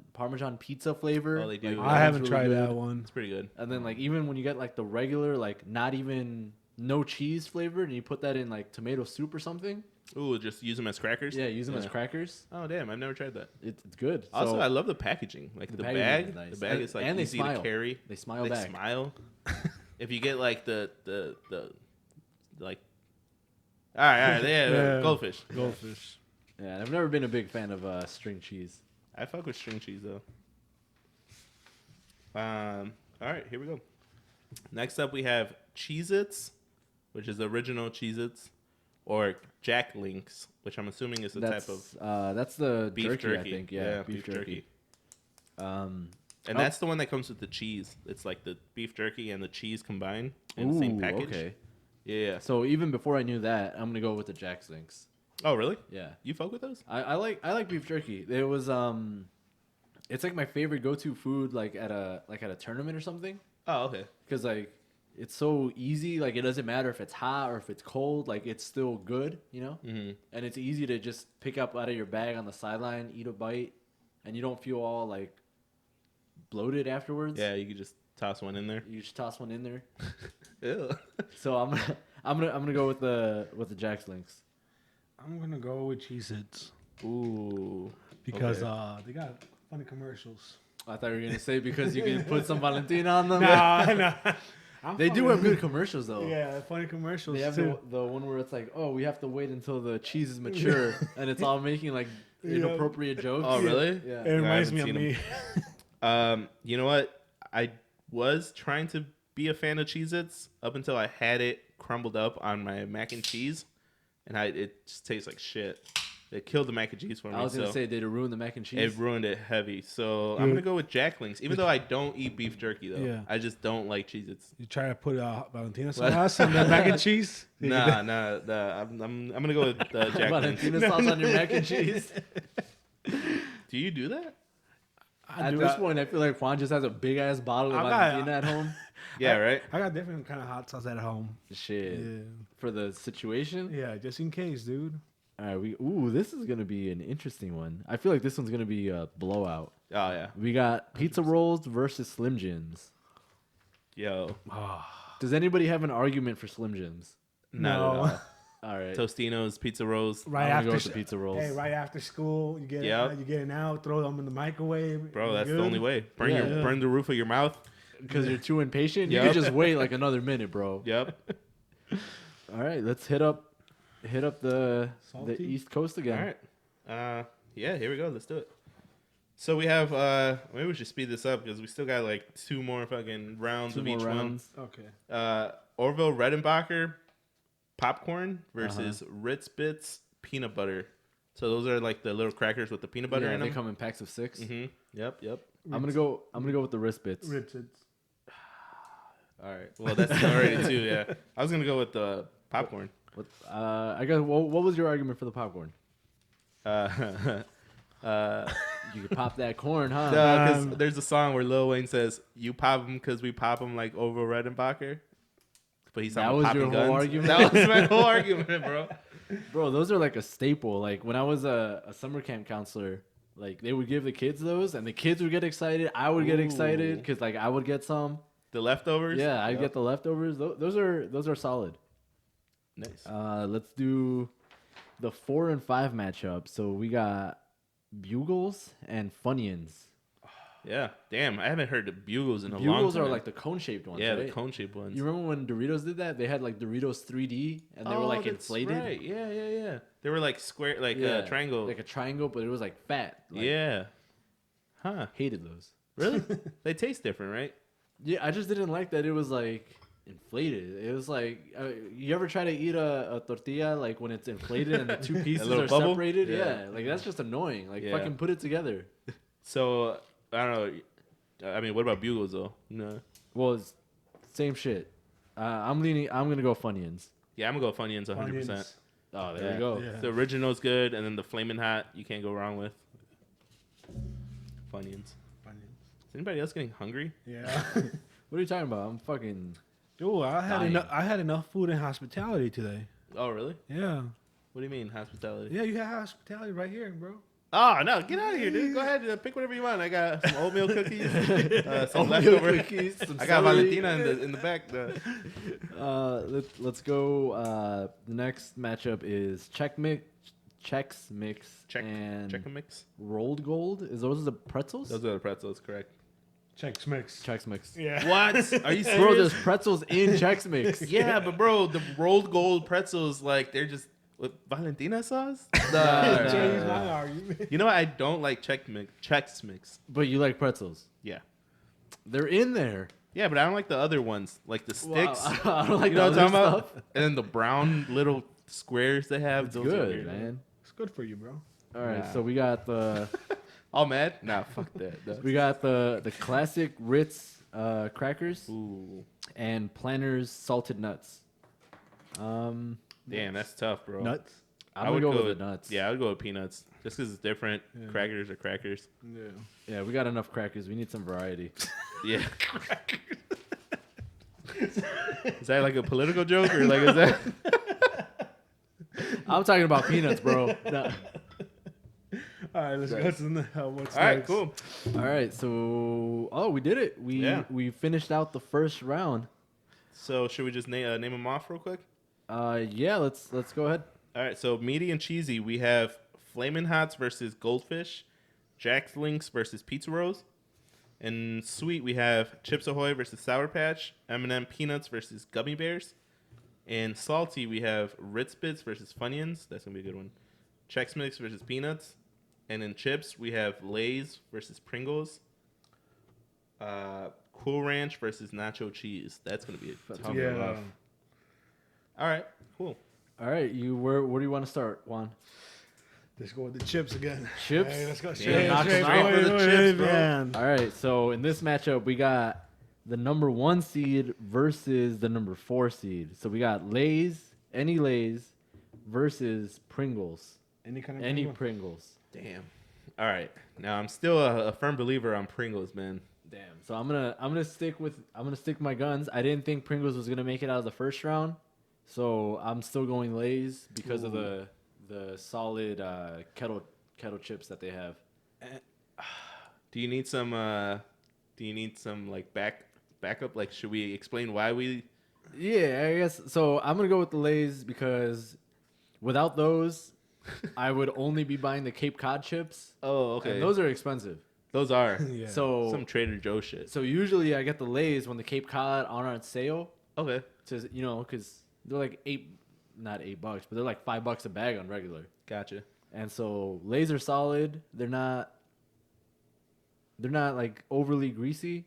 pizza flavor. Oh, they do. Like, I haven't really tried good. that one. It's pretty good. And then like even when you get like the regular like not even no cheese flavor and you put that in like tomato soup or something. Ooh, just use them as crackers? Yeah, use them as crackers. Oh, damn. I've never tried that. It's good. Also, So, I love the packaging. Like the packaging bag. is nice. The bag is like and they easy smile. to carry. They smile They back. smile. If you get like the like. All right. Yeah. Goldfish. Goldfish. Yeah, I've never been a big fan of string cheese. I fuck with string cheese though. All right, here we go. Next up, we have Cheez-Its, which is the original Cheez-Its, or Jack Links, which I'm assuming is a type of that's the beef jerky, jerky. I think. Yeah, beef jerky. And that's the one that comes with the cheese. It's like the beef jerky and the cheese combined in the same package. Okay. Yeah. So even before I knew that, I'm gonna go with the Jack Links. Oh, really? Yeah. You fuck with those? I like beef jerky. It was it's like my favorite go-to food like at a tournament or something. Oh, okay. Because like it's so easy. Like it doesn't matter if it's hot or if it's cold. Like it's still good, you know. Mm-hmm. And it's easy to just pick up out of your bag on the sideline, eat a bite, and you don't feel all like bloated afterwards. Yeah, you could just toss one in there. You just toss one in there. Ew. So I'm gonna go with the Jack Links. I'm gonna go with Cheez-Its Ooh. because they got funny commercials. I thought you were gonna say because you can put some Valentina on them. Nah. They do have good commercials though. Yeah, funny commercials They have too. the one where it's like, oh, we have to wait until the cheese is mature, and it's all making like inappropriate jokes. Oh, really? Yeah. It reminds I me of haven't me. You know what? I was trying to be a fan of Cheez-Its up until I had it crumbled up on my mac and cheese, and it just tastes like shit. It killed the mac and cheese for me. I was gonna say, did it ruin the mac and cheese? It ruined it heavy. So I'm gonna go with Jack Links, even though I don't eat beef jerky though. Yeah. I just don't like Cheez-Its. You try to put Valentina sauce on that mac and cheese? Nah. I'm gonna go with Jack Links. Valentina sauce on your mac and cheese. Do you do that? At this point, I feel like Juan just has a big ass bottle of Valentina at home. Yeah, right. I got different kind of hot sauce at home. Shit. Yeah. For the situation. Yeah, just in case, dude. All right, this is gonna be an interesting one. I feel like this one's gonna be a blowout. Oh yeah. We got pizza rolls versus Slim Jims. Yo. Does anybody have an argument for Slim Jims? Not at all. All right. Tostinos, pizza rolls. Right I'm gonna after go with the pizza rolls. Hey, right after school, you get Yep. you getting out, throw them in the microwave. Bro, you that's good? the only way. Yeah. Burn the roof of your mouth. Because you're too impatient. You Yep. can just wait like another minute, bro. Yep. All right, let's hit up the Salty? East Coast again. All right. Yeah, here we go. Let's do it. So we have maybe we should speed this up because we still got like 2 more fucking rounds Two of more each rounds. Okay. Orville Redenbacher popcorn versus Ritz Bits peanut butter. So those are like the little crackers with the peanut butter Yeah, in they them. come in packs of 6. Mm-hmm. Yep. I'm gonna go with the wrist bits. Richards. All right. Well, that's already 2. Yeah. I was gonna go with the popcorn. I guess. What was your argument for the popcorn? You could pop that corn, huh? Because there's a song where Lil Wayne says, "You pop them because we pop them like over Redenbacher." But he's talking about popping guns. Argument? That was my whole argument, bro. Bro, those are like a staple. Like when I was a summer camp counselor, like they would give the kids those, and the kids would get excited. I would get excited because like I would get some. The leftovers. Yeah, I'd get the leftovers. Those are solid. Nice. Let's do the 4 and 5 matchup. So we got Bugles and Funyuns. Yeah, damn. I haven't heard the Bugles in a long time. Bugles are like the cone-shaped ones, yeah, right? the cone-shaped ones. You remember when Doritos did that? They had like Doritos 3D, and they were like inflated. Right. Yeah. They were like square, like a triangle. Like a triangle, but it was like fat. Like, yeah. Huh. Hated those. Really? They taste different, right? Yeah, I just didn't like that it was like inflated. It was like, you ever try to eat a tortilla like when it's inflated and the two pieces are bubble? separated? Yeah, like that's just annoying. Like fucking put it together. So I don't know. I mean, what about Bugles though? No. Well, it's same shit. I'm gonna go Funyuns. Yeah, I'm gonna go Funyuns 100%. Oh, there you go. Yeah. The original's good, and then the Flamin' Hot you can't go wrong with. Funyuns. Is anybody else getting hungry? Yeah. What are you talking about? I'm fucking. Yo, I Dying. had enough food and hospitality today. Oh, really? Yeah. What do you mean hospitality? Yeah, you have hospitality right here, bro. Oh no! Get out of here, dude. Go ahead, pick whatever you want. I got some oatmeal cookies, some Oatmeal leftover cookies, some I got celery. Valentina in the back. Let's go. The next matchup is Chex Mix and Check a mix. Rolled Gold. Is those the pretzels? Those are the pretzels, correct? Chex Mix. Chex Mix. Yeah. What? Are you serious? Bro, there's pretzels in Chex Mix. Yeah, but bro, the rolled gold pretzels, like they're just with Valentina sauce. Change my argument. You know what? I don't like Chex Mix. But you like pretzels. Yeah. They're in there. Yeah, but I don't like the other ones, like the sticks. Wow. I don't like You know the what I'm other talking stuff. about? And then the brown little squares they have. It's those are good, weird. man. It's good for you, bro. All right, Nah. so we got the All mad? Nah, fuck that. we got the classic Ritz crackers Ooh. and Planters salted nuts. Damn, that's tough, bro. Nuts. I'm gonna go with the nuts. Yeah, I would go with peanuts. Just because it's different. Yeah. Crackers are crackers. Yeah. Yeah, we got enough crackers. We need some variety. Yeah. Is that like a political joke or like is that? I'm talking about peanuts, bro. No. All right, let's go to the what's All right, next. cool. All right, so we did it. We finished out the first round. So should we just name them off real quick? Yeah, let's go ahead. All right. So meaty and cheesy, we have Flamin' Hots versus Goldfish, Jack's Links versus Pizza Rolls, and sweet we have Chips Ahoy versus Sour Patch, M&M Peanuts versus Gummy Bears, and salty we have Ritz Bits versus Funyuns. That's gonna be a good one. Chex Mix versus Peanuts, and in chips we have Lay's versus Pringles. Cool Ranch versus Nacho Cheese. That's gonna be a tough Yeah. one. All right, cool. All right, where do you want to start, Juan? Let's go with the chips again. Chips? Hey, let's go. Yeah, knock Chips. them out. Straight for the chips, bro. man. All right, so in this matchup, we got the number 1 seed versus the number 4 seed. So we got Lay's versus Pringles. Any kind of Any Pringle? Pringles. Damn. All right. Now I'm still a firm believer on Pringles, man. Damn. So I'm gonna stick my guns. I didn't think Pringles was gonna make it out of the first round, so I'm still going Lay's because of the solid kettle chips that they have. Do you need some like backup? Like, should we explain why we? Yeah, I guess so. I'm gonna go with the Lay's because without those, I would only be buying the Cape Cod chips. Oh, okay. And those are expensive. Those are Yeah. So some Trader Joe shit. So usually I get the Lay's when the Cape Cod are on sale. Okay. To because they're like not $8, but they're like $5 a bag on regular. Gotcha. And so Lay's are solid. They're not like overly greasy.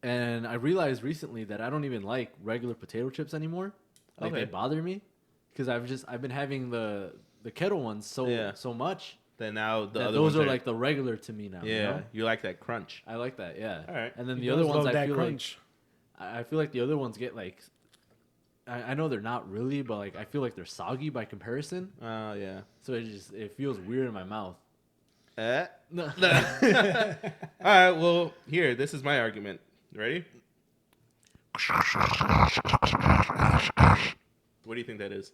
And I realized recently that I don't even like regular potato chips anymore. Like Okay. they bother me because I've been having the kettle ones so much Then now the that other those ones are like the regular to me now. yeah. you know? You like that crunch? I like that. Yeah. All right. And then He the other does ones love I that feel crunch. like the other ones get like I know they're not really, but like I feel like they're soggy by comparison. Oh yeah. So it feels weird in my mouth. No. All right. Well, here. This is my argument. Ready? What do you think that is?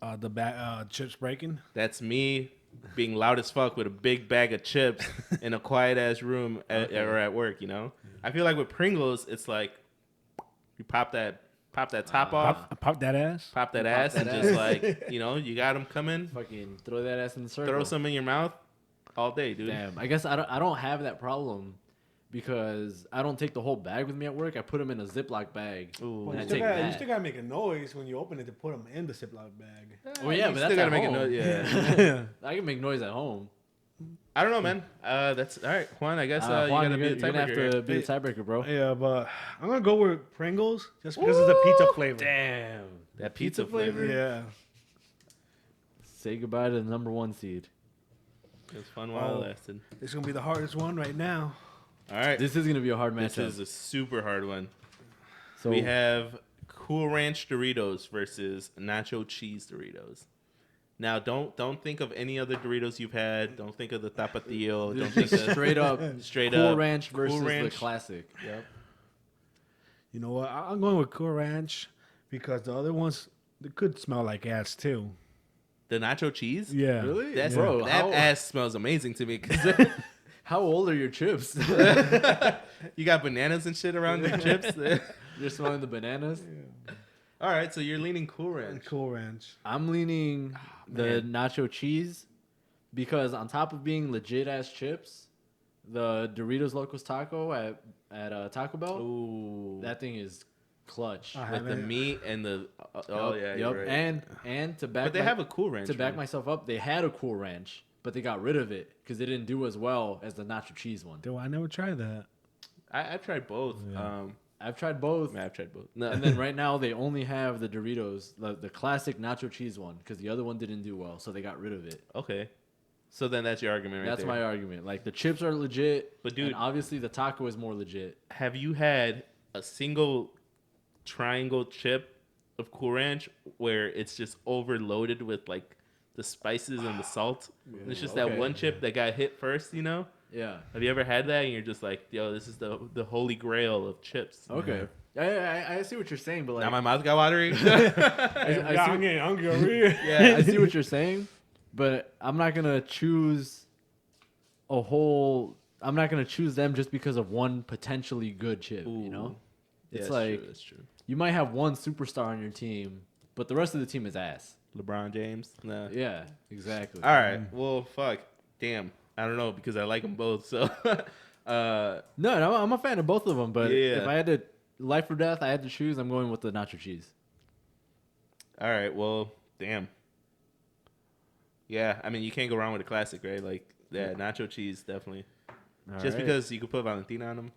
The chips breaking. That's me being loud as fuck with a big bag of chips in a quiet ass room or at work. You know. I feel like with Pringles, it's like you pop that top off. Pop that ass. Pop that ass and just like, you know, you got them coming. Fucking throw that ass in the circle. Throw some in your mouth all day, dude. Damn. I guess I don't have that problem because I don't take the whole bag with me at work. I put them in a Ziploc bag. Ooh. Well, And I you take that. still gotta make a noise when you open it to put them in the Ziploc bag. Oh yeah, You but still that's gotta at make a home. noise, yeah. I can make noise at home. I don't know, man. That's all right, Juan. I guess Juan, you gotta be you're the gonna have tiebreaker. to be the tiebreaker, bro. Yeah, but I'm gonna go with Pringles just because of the pizza flavor. Damn. That pizza flavor. Yeah. Say goodbye to the number 1 seed. It was fun while it lasted. It's gonna be the hardest one right now. All right, This is gonna be a hard matchup. this is a super hard one. So We have Cool Ranch Doritos versus Nacho Cheese Doritos. Now, don't think of any other Doritos you've had. Don't think of the Tapatio. Don't think of straight up straight Cool up Ranch versus Ranch. the classic. Yep. You know what? I'm going with Cool Ranch because the other ones they could smell like ass too. The nacho cheese. Yeah. Really? That's Bro, that how, ass smells amazing to me. 'Cause how old are your chips? you got bananas and shit around your chips. You're smelling the bananas? All right, so you're leaning Cool Ranch. Cool Ranch. I'm leaning the man. nacho cheese because on top of being legit ass chips, the Doritos Locos Taco at Taco Bell, Ooh, that thing is clutch. with the meat and the oh yeah, Yep. you're right. And to back But they have a Cool Ranch. to back man. myself up, they had a Cool Ranch, but they got rid of it because they didn't do as well as the nacho cheese one. Though I never tried that. I've tried both. Yeah. I've tried both. I've tried both. No. And then right now they only have the Doritos, the classic nacho cheese one, because the other one didn't do well, so they got rid of it. Okay, so then that's your argument right That's there. my argument. Like the chips are legit, But, dude- and obviously the taco is more legit. Have you had a single triangle chip of Cool Ranch where it's just overloaded with like the spices and the salt? And it's just that Okay. one chip that got hit first, you know? Yeah. Have you ever had that and you're just like, yo, this is the holy grail of chips? Okay. I see what you're saying, but like Now my mouth got watery. I see, I'm getting hungry over here. yeah, I see what you're saying, but I'm not gonna choose I'm not gonna choose them just because of one potentially good chip. You know, Ooh. Yeah, it's that's like true, that's true. you might have one superstar on your team, but the rest of the team is ass. LeBron James. Nah. Yeah, exactly. All right. Well, fuck. Damn. I don't know because I like them both. So, No, I'm a fan of both of them, but Yeah. if I had to life or death, I had to choose. I'm going with the nacho cheese. all right. Well, damn. Yeah. I mean, you can't go wrong with a classic, right? Like, yeah, nacho cheese, definitely. All Just right. because you could put Valentina on them.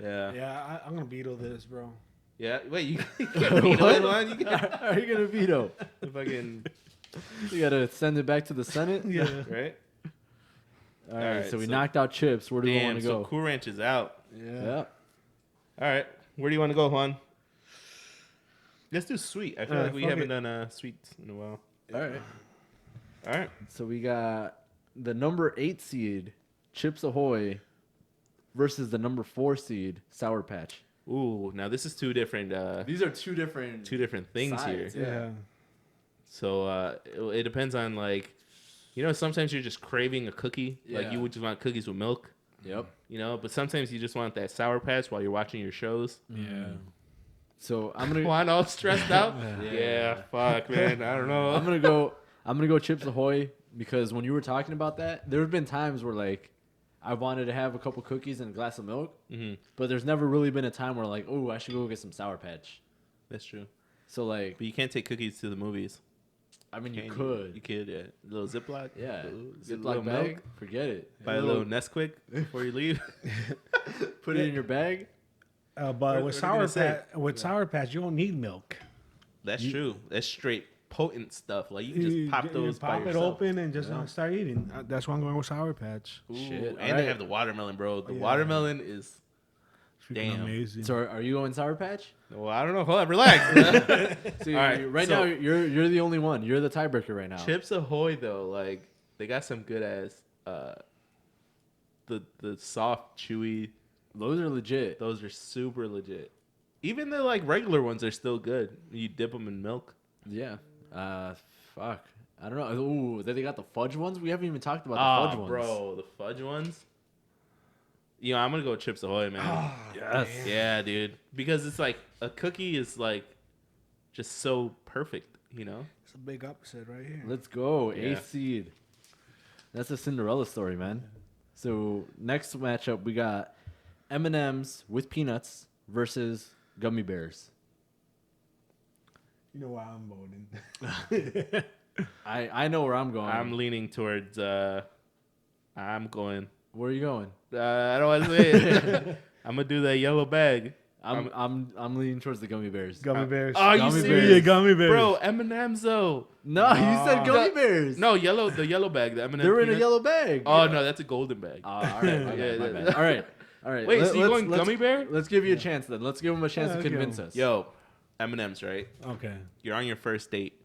Yeah. Yeah, I'm gonna veto this, bro. Yeah. Wait, you can't veto it, man. You can't Are you gonna veto? fucking, You gotta send it back to the Senate. Yeah. right? All right. right, So we so- knocked out chips. Where do we want Damn, to so go? Cool Ranch is out. Yeah. All right. Where do you want to go, Juan? Let's do sweet. I feel like we fuck haven't it. done sweets in a while. All right. All right. So we got the number 8 seed, Chips Ahoy, versus the number 4 seed, Sour Patch. Ooh, now this is two different These are two different things sides, here. Yeah. So it depends on like, you know, sometimes you're just craving a cookie, like Yeah. you would just want cookies with milk, Yep. you know. But sometimes you just want that Sour Patch while you're watching your shows. Yeah. So I'm gonna Juan all stressed out. Yeah. Yeah, fuck, man. I don't know. I'm gonna go Chips Ahoy because when you were talking about that, there have been times where like I wanted to have a couple cookies and a glass of milk, Mhm. but there's never really been a time where like, oh, I should go get some Sour Patch. That's true. So like, But you can't take cookies to the movies. I mean, you Can could. You could, yeah. A little Ziploc. Yeah. Get a Ziploc little bag. milk. Forget it. Buy a little Nesquik before you leave. Put it in your bag. But What are with you Sour gonna say? Patch, Sour Patch, you don't need milk. That's true. That's straight potent stuff. Like you can just pop those by pop it yourself. open and just start eating. That's why I'm going with Sour Patch. Ooh, Shit, and they alright. have the watermelon, bro. The Yeah. watermelon is Freaking amazing. So are you going Sour Patch? Well, I don't know. Hold on, relax. See, All right, right so- now you're the only one. You're the tiebreaker right now. Chips Ahoy though, like they got some good ass the soft, chewy. Those are legit. Those are super legit. Even the like regular ones are still good. You dip them in milk. Yeah. Fuck. I don't know. Ooh, then they got the fudge ones. We haven't even talked about the fudge ones. Bro, the fudge ones. You know, I'm gonna go with Chips Ahoy, man. Yes. Yeah, dude. Because it's like a cookie is like just so perfect, you know? It's a big opposite right here. Let's go. Yeah. 8th seed. That's a Cinderella story, man. So next matchup, we got M&M's with peanuts versus gummy bears. You know why I'm voting. I know where I'm going. I'm leaning towards I'm going Where are you going? I don't want to say it. I'm gonna do that yellow bag. I'm leaning towards the gummy bears. Gummy bears. Oh, you Gummy serious? bears. Yeah, gummy bears. Bro, M&M's though. No, you said gummy bears. No, the yellow bag, the M&M. They're in a peanut. yellow bag. Oh no, that's a golden bag. All right. My bad, Yeah, my yeah. bad. All right. Wait, so you let's- going let's- gummy bear? Let's give you a chance then. Let's give them a chance to let's go. convince us. Yo, M&M's, right? Okay. You're on your first date.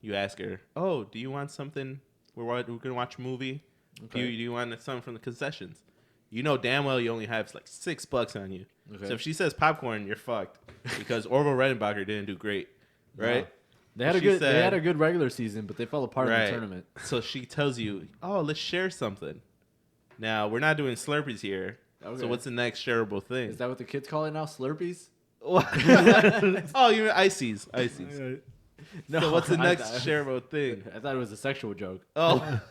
You ask her, "Oh, do you want something? We're gonna watch a movie. Okay. Do you want something from the concessions?" You know damn well you only have like $6 on you. Okay. So if she says popcorn, you're fucked because Orville Redenbacher didn't do great, right? They had She they had said- a good regular season, but they fell apart in Right. the tournament. So she tells you, "Oh, let's share something." Now we're not doing Slurpees here. Okay. So what's the next shareable thing? Is that what the kids call it now? Slurpees? Oh, you mean ices? Ices. No. So what's the I next thought- shareable thing? I thought it was a sexual joke. Oh,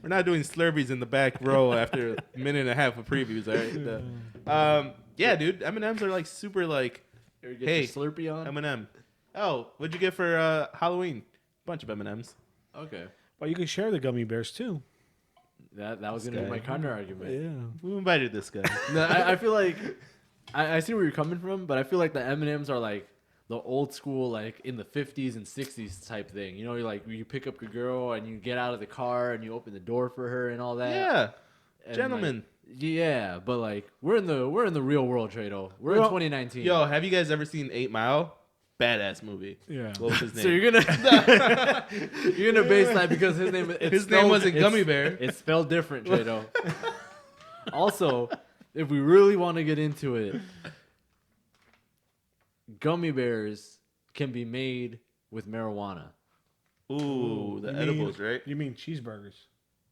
we're not doing Slurpees in the back row after a minute and a half of previews, all right? Yeah, dude, M&Ms are like super like Here, get Hey, your Slurpee on. M&M. Oh, what'd you get for Halloween? Bunch of M&Ms. Okay. Well, you can share the gummy bears too. That was going to be guy. my counter argument. Yeah. Who invited this guy? No, I feel like I see where you're coming from, but I feel like the M&Ms are like the old school, like in the 50s and 60s type thing. You know, you're like you pick up your girl and you get out of the car and you open the door for her and all that. Yeah, And, gentlemen. like, yeah, but like we're in the real world, Trado. We're in Well, 2019. Yo, have you guys ever seen 8 Mile? Badass movie. Yeah. What was his name? So you're gonna base that because his name wasn't Gummy Bear. It's spelled different, Trado. Also, if we really want to get into it, gummy bears can be made with marijuana. Ooh, the You edibles, mean- right? You mean cheeseburgers?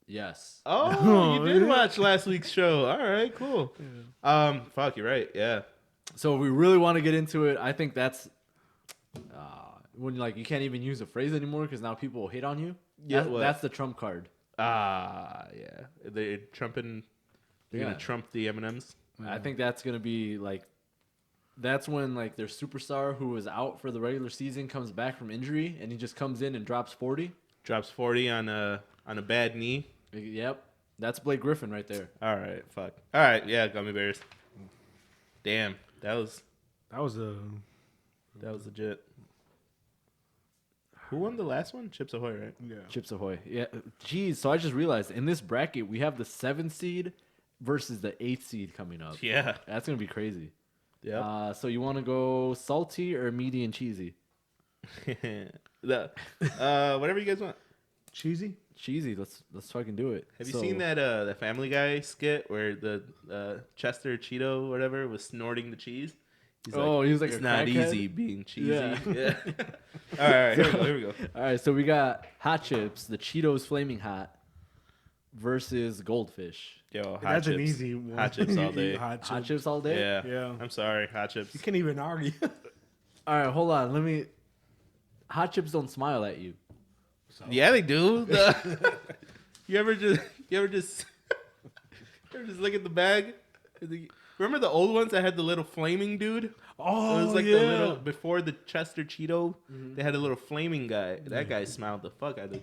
Yes. Oh, you did watch last week's show. All right, cool. Fuck, you're right. Yeah. So if we really want to get into it, I think that's when like you can't even use a phrase anymore because now people will hate on you. Yeah, That's, what? that's the trump card. Yeah. They're trumping. They're Yeah. gonna trump the M&Ms. I think that's gonna be like, that's when like their superstar who was out for the regular season comes back from injury and he just comes in and drops 40. Drops 40 on a bad knee. Yep, that's Blake Griffin right there. All right, fuck. All right, yeah, gummy bears. Damn, that was legit. Who won the last one? Chips Ahoy, right? yeah. Chips Ahoy. Yeah. Geez, so I just realized in this bracket we have the 7th seed versus the 8th seed coming up. Yeah. That's gonna be crazy. Yeah. So you want to go salty or medium cheesy? Whatever you guys want. Cheesy? Cheesy. Let's fucking do it. Have you seen that Family Guy skit where the Chester Cheeto whatever was snorting the cheese? He's he was like it's a not crackhead?" easy being cheesy. Yeah. Yeah. All right, here we go. All right, so we got hot chips, the Cheetos Flaming Hot versus Goldfish. Yo, hot That's chips. an easy one. Hot chips all day. Hot chips. Hot chips all day? Yeah. Yeah. I'm sorry, hot chips. You can't even argue. All right, hold on. Hot chips don't smile at you. Yeah, they do. You ever just look at the bag? Remember the old ones that had the little flaming dude? Oh, It was like yeah. the little before the Chester Cheeto. They had a little flaming guy. That guy smiled the fuck out of.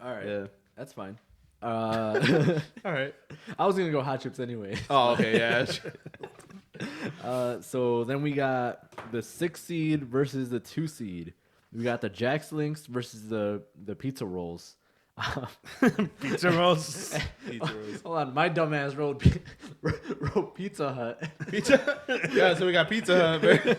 All right, Yeah. that's fine. All right. I was gonna go hot chips anyway. Oh, okay, yeah. So then we got the 6 seed versus the 2 seed. We got the Jax Links versus the pizza rolls. Pizza rolls. Pizza rolls. Hold on, my dumbass wrote Pizza Hut. Pizza. Yeah, so we got Pizza Hut. Man.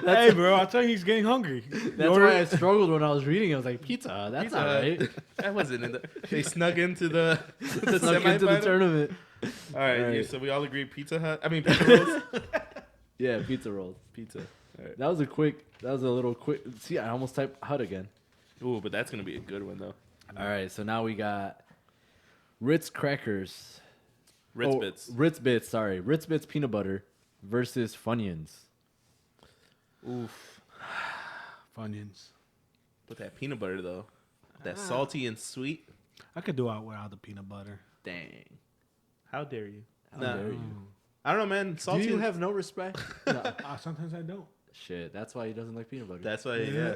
Hey, bro, I tell you, he's getting hungry. That's why I struggled when I was reading. I was like, Pizza Hut, that's Pizza all Hut. right. That wasn't in the. They snuck into the Snuck into the semifinal. tournament. All right, All right. Yeah, so we all agree Pizza Hut. I mean Pizza Rolls. Yeah, pizza rolls. Pizza. All right. That was a little quick. See, I almost typed Hut again. Ooh, but that's gonna be a good one though. All right, so now we got Ritz crackers. Ritz Bits. Ritz Bits, sorry. Ritz Bits peanut butter versus Funyuns. Oof. Funyuns. But that peanut butter though, that salty and sweet. I could do out without the peanut butter. Dang. How dare you? How Nah. dare you? I don't know, man. Salty. Do you and- have no respect? No. Sometimes I don't. Shit, that's why he doesn't like peanut butter. That's why. Yeah.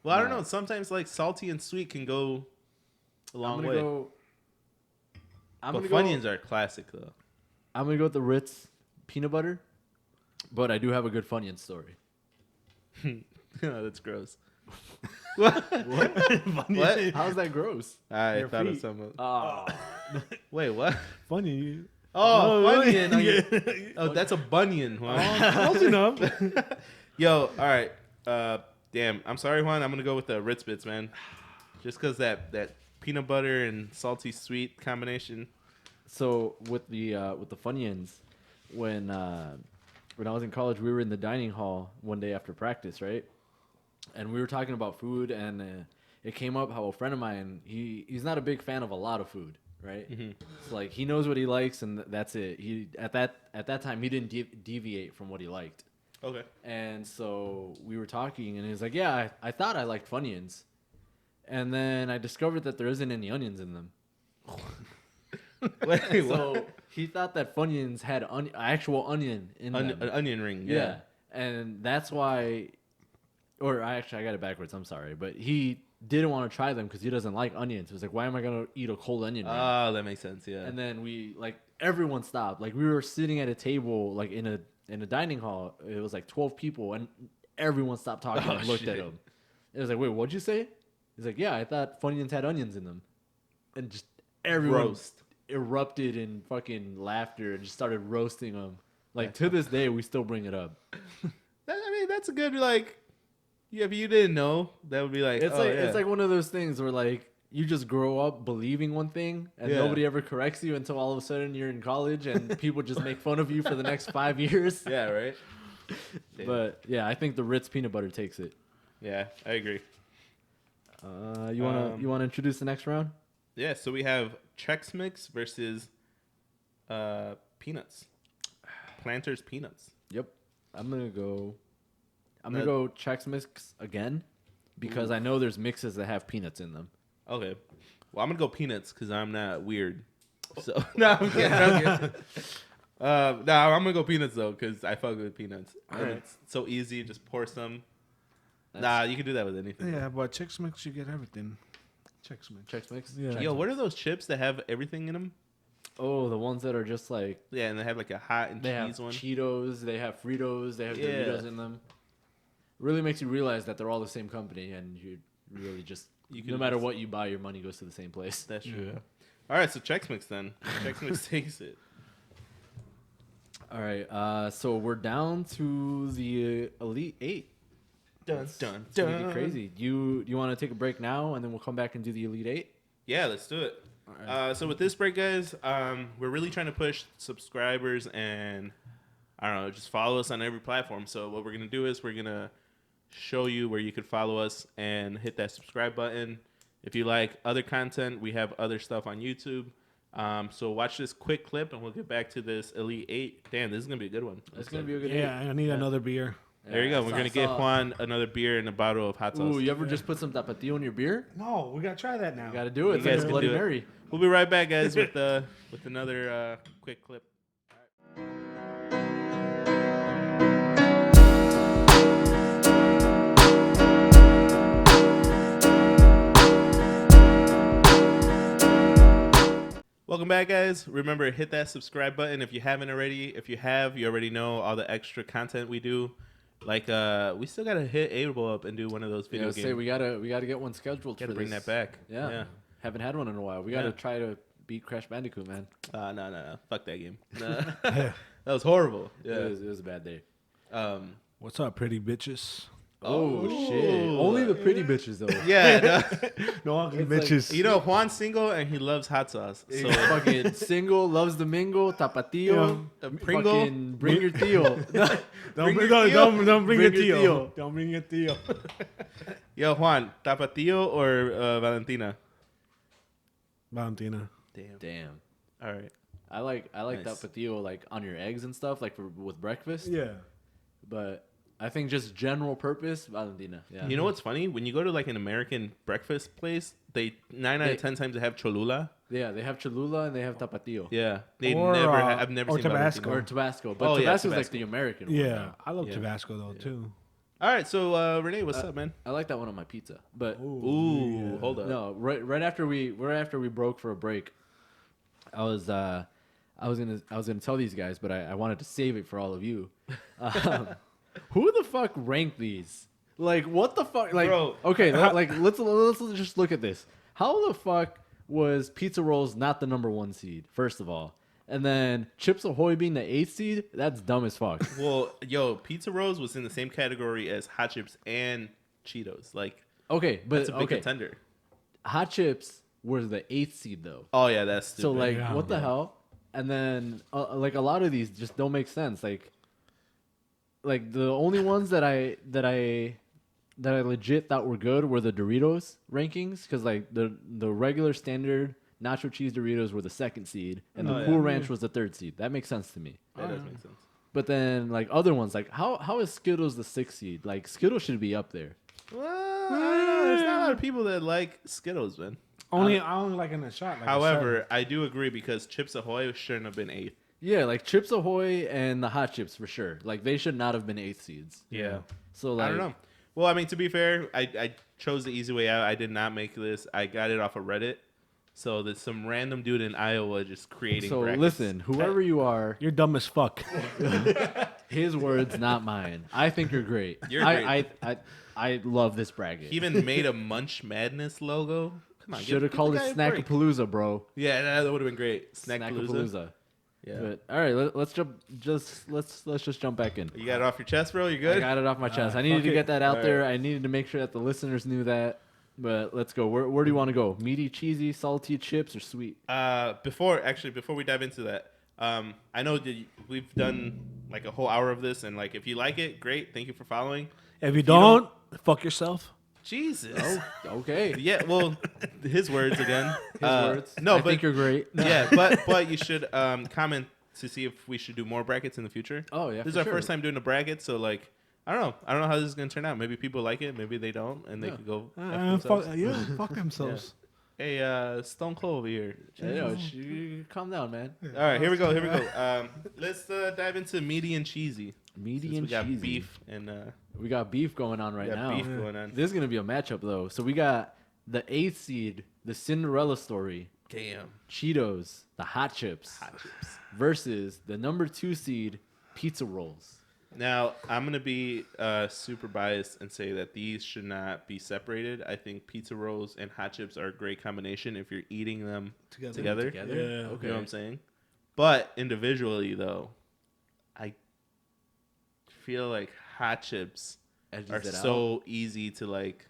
Well, I don't know. Sometimes like salty and sweet can go a long way. I'm But gonna Funyuns go. are classic though. I'm gonna go with the Ritz peanut butter, but I do have a good Funyuns story. That's gross. What? What? How's that gross? I Your thought of feet. something. Oh, Wait, what? Funny. Oh, really? Funyun. Oh, that's a bunion. Juan. Close enough. Yo, all right. Damn. I'm sorry, Juan. I'm gonna go with the Ritz Bits, man. Just cause that peanut butter and salty sweet combination. so with the Funyuns, when I was in college, we were in the dining hall one day after practice, right? And we were talking about food, and it came up how a friend of mine, he's not a big fan of a lot of food, right? Mm-hmm. It's like he knows what he likes, and that's it. He at that time he didn't deviate from what he liked. Okay. And so we were talking, and he was like, "Yeah, I thought I liked Funyuns, and then I discovered that there isn't any onions in them." Wait, So what? he thought that Funyuns had actual onion in them. An onion ring. Yeah. And that's why, or I got it backwards. I'm sorry, but he didn't want to try them because he doesn't like onions. He was like, "Why am I gonna eat a cold onion ring?" Oh, that makes sense. Yeah. And then everyone stopped. Like we were sitting at a table, like in a dining hall. It was like 12 people, and everyone stopped talking and looked at shit. him. It was like, "Wait, what'd you say?" He's like, "Yeah, I thought Funyuns had onions in them," and just everyone Roast. erupted in fucking laughter and just started roasting him. Like to this day, we still bring it up. I mean, that's a good like. Yeah, if you didn't know, that would be like. It's oh, like yeah. it's like one of those things where like you just grow up believing one thing and Yeah. nobody ever corrects you until all of a sudden you're in college and people just make fun of you for the next 5 years. Yeah. Right. Damn. But yeah, I think the Ritz peanut butter takes it. Yeah, I agree. You wanna introduce the next round? Yeah, so we have Chex Mix versus peanuts. Planters peanuts. Yep. I'm gonna go Chex Mix again because I know there's mixes that have peanuts in them. Okay. Well, I'm gonna go peanuts because I'm not weird. So no, I'm kidding. I'm kidding. I'm gonna go peanuts though because I fuck with peanuts. And Alright. It's so easy. Just pour some. That's- You can do that with anything. Yeah, but Chex Mix, you get everything. Chex Mix. Chex Mix. Yeah. Yo, what are those chips that have everything in them? Oh, the ones that are just like Yeah, and they have like a hot and they have cheese one. Cheetos, they have Fritos, they have Yeah. Doritos in them. Really makes you realize that they're all the same company, and you really just You no can matter just- what you buy, your money goes to the same place. That's true. Yeah. All right, so Chex Mix then. Chex Mix takes it. All right, so we're down to the Elite Eight. Dun It's dun gonna dun. get crazy. Do you want to take a break now, and then we'll come back and do the Elite Eight? Yeah, let's do it. All right. So with this break, guys, we're really trying to push subscribers and I don't know, just follow us on every platform. So what we're gonna do is we're gonna show you where you could follow us and hit that subscribe button. If you like other content, we have other stuff on YouTube. So watch this quick clip and we'll get back to this Elite Eight. Damn, this is gonna be a good one. It's gonna be a good. Yeah, I need another beer. There you go. We're gonna get Juan another beer and a bottle of hot sauce. Ooh, you ever just put some tapatio in your beer? No, we gotta try that now. You got to do it. It's You like guys a can Bloody do it. Mary. We'll be right back, guys, with another quick clip. Welcome back, guys. Remember, hit that subscribe button if you haven't already. If you have, you already know all the extra content we do. Like, we still gotta hit Able up and do one of those video Yeah, games. say we gotta get one scheduled Gotta for bring this. that back. Yeah. Haven't had one in a while. We got to try to beat Crash Bandicoot, man. No. Fuck that game. No. That was horrible. Yeah. It was a bad day. What's up, pretty bitches? Oh, shit. Only the pretty bitches, though. Yeah. No ugly It's bitches. You know, Juan's single and he loves hot sauce. So So fucking single, loves the mingo, tapatio, Pringle. fucking bring your tío. Don't bring Bring your your tío. tío. Don't bring your tío. Yo, Juan, Tapatio or Valentina? Valentina. Damn. All right. I like Nice. tapatio like on your eggs and stuff, like with breakfast. Yeah. But I think just general purpose, Valentina. Yeah. You know what's funny? When you go to like an American breakfast place, they 9 out of 10 times they have Cholula. Yeah, they have Cholula and they have tapatio. Yeah, they Or, never. I've never or seen Tabasco. Valentina. Or Tabasco. But Oh, yeah, Tabasco's like Tabasco. the American one. Yeah. now. I love Yeah. Tabasco though too. All right, so Renee, what's up, man? I like that one on my pizza. But Ooh, hold up. no, right after we broke for a break, I was gonna tell these guys, but I wanted to save it for all of you. Who the fuck ranked these? Like, what the fuck? Like, Bro. okay, let's just look at this. How the fuck was Pizza Rolls not the number 1 seed? First of all, and then Chips Ahoy being the 8th seed? That's dumb as fuck. Well, yo, Pizza Rolls was in the same category as Hot Chips and Cheetos. Like, Okay, but that's a big contender. Hot Chips were the 8th seed though. Oh yeah, that's stupid. So like, Yeah. what the hell? And then like a lot of these just don't make sense. Like the only ones that I legit thought were good were the Doritos rankings, because like the regular standard nacho cheese Doritos were the 2nd seed and the Cool Ranch was the 3rd seed. That makes sense to me. that does make sense. But then like other ones, like how is Skittles the 6th seed? Like Skittles should be up there. Well, I don't know. There's not a lot of people that like Skittles, man. I only like in a shot. Like However, I do agree because Chips Ahoy shouldn't have been 8th. Yeah, like Chips Ahoy and the Hot Chips for sure. Like they should not have been 8th seeds. Yeah. So like I don't know. Well, I mean, to be fair, I chose the easy way out. I did not make this. I got it off of Reddit. So there's some random dude in Iowa just creating So brackets. listen, whoever you are, you're dumb as fuck. his words, not mine. I think you're great. You're great. I love this bracket. He even made a Munch Madness logo. Come on, Should have called it Snackapalooza, bro. Yeah, that would have been great. Snackapalooza. Snackapalooza. Yeah. But all right, let's just jump back in. You got it off your chest, bro? You I good? got it off my chest. I needed fuck to it. get that out All there. right. I needed to make sure that the listeners knew that. But let's go. Where do you want to go? Meaty, cheesy, salty chips, or sweet? Before we dive into that, I know that we've done like a whole hour of this, and like if you like it, great. Thank you for following. If you don't, fuck yourself. Jesus. Okay. Yeah. Well, his words again. His words. No, I but think you're great. yeah, but you should comment to see if we should do more brackets in the future. Oh yeah. This is for our sure. first time doing a bracket, so like I don't know how this is gonna turn out. Maybe people like it, maybe they don't, and they Yeah. could go. F Fuck, themselves. fuck themselves. Hey, Stone Cold over here. Calm down, man. All right, here we go. Let's dive into meaty and cheesy. Meaty Since and we got cheesy. beef and We got beef going on right we got now. beef going on. This is gonna be a matchup though. So we got the 8th seed, the Cinderella story, Damn. Cheetos, the Hot Chips, versus the number 2 seed, Pizza Rolls. Now I'm gonna be super biased and say that these should not be separated. I think pizza rolls and hot chips are a great combination if you're eating them together. Yeah. Okay. You know what I'm saying? But individually, though, I feel like hot chips Edges are it out. so easy to like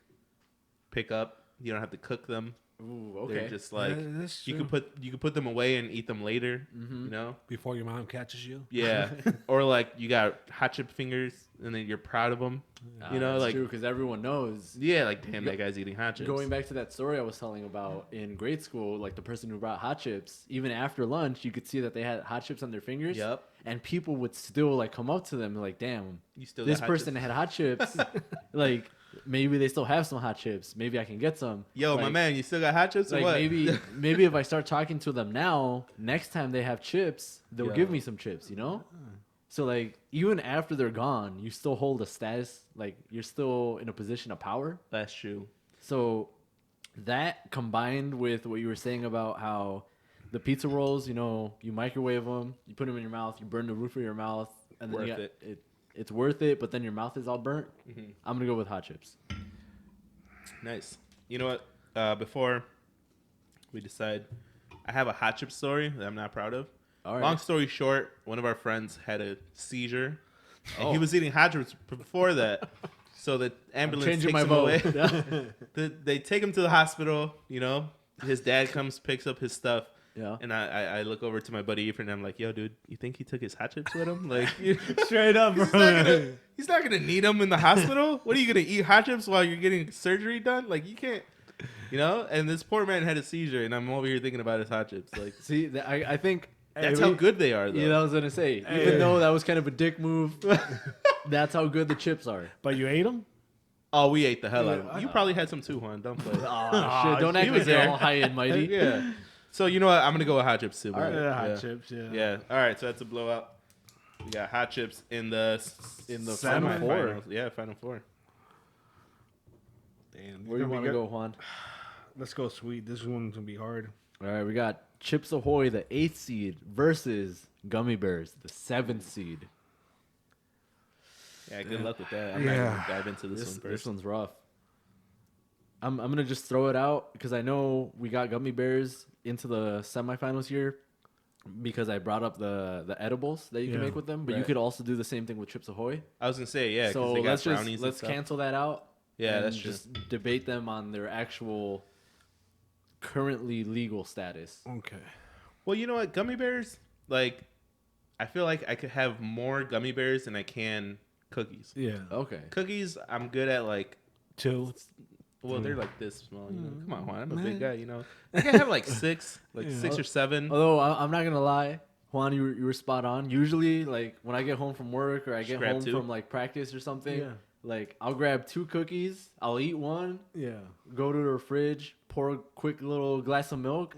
pick up. You don't have to cook them. Ooh, They're okay. just like that's you true. can put them away and eat them later. Mm-hmm. You know? Before your mom catches you. Yeah. Or like you got hot chip fingers and then you're proud of them. You know, that's like true because everyone knows. yeah, like damn, that guy's eating hot chips. Going back to that story I was telling about in grade school, like the person who brought hot chips, even after lunch, you could see that they had hot chips on their fingers. Yep. And people would still like come up to them like, "Damn, You still this got hot person chips? had hot chips. Like maybe they still have some hot chips. Maybe I can get some." Yo, my Like- man, you still got hot chips or Like what? maybe if I start talking to them now, next time they have chips, they'll Yo. give me some chips, you know? So like even after they're gone, you still hold a status, like you're still in a position of power. That's true. So that combined with what you were saying about how the pizza rolls, you know, you microwave them, you put them in your mouth, you burn the roof of your mouth, and then Worth it's worth it, but then your mouth is all burnt. I'm gonna go with hot chips. Nice. You know what? Before we decide. I have a hot chip story that I'm not proud of. All right. Long story short, one of our friends had a seizure, and he was eating hot chips before that. So the ambulance takes him away. They take him to the hospital. You know, his dad comes, picks up his stuff. Yeah. And I look over to my buddy Ethan, and I'm like, "Yo, dude, you think he took his hot chips with him? Like, Straight up, bro. he's not gonna need them in the hospital. What are you gonna eat hot chips while you're getting surgery done? Like, you can't." You know, and this poor man had a seizure, and I'm over here thinking about his hot chips. Like, See, I think that's how good they are, though. Yeah, I was gonna say, even though that was kind of a dick move, that's how good the chips are. But you ate them? Oh, we ate the hell out of them. You probably had some too, Juan. Don't play. Oh, shit! Don't act like they're all high and mighty. Yeah. So you know what? I'm gonna go with hot chips too. All right. Yeah, Hot chips, yeah. Yeah. All right. So that's a blowout. We got hot chips in the Final Four. semifinals. Yeah, Final Four. Damn. Where do you want to go, Juan? Let's go sweet. This one's going to be hard. All right, we got Chips Ahoy, the 8th seed, versus Gummy Bears, the 7th seed. Yeah, good luck with that. I'm not gonna dive into this one first. This one's rough. I'm gonna just throw it out because I know we got Gummy Bears into the semifinals here because I brought up the edibles that you can make with them, but you could also do the same thing with Chips Ahoy. I was gonna say yeah. So they got let's brownies and let's stuff. cancel that out. Yeah, and that's true. just debate them on their actual currently legal status. Okay. Well, you know what? Gummy bears, like, I feel like I could have more gummy bears than I can cookies. Yeah. Okay. Cookies, I'm good at, like, 2. well, they're like this small. You know? Come on, Juan. I'm a big guy, you know. I can have, like, 6, like 6 or 7. Although I'm not gonna lie, Juan, you were spot on. Usually, like when I get home from work or I get home from like practice or something, like I'll grab 2 cookies, I'll eat one, go to the fridge, pour a quick little glass of milk,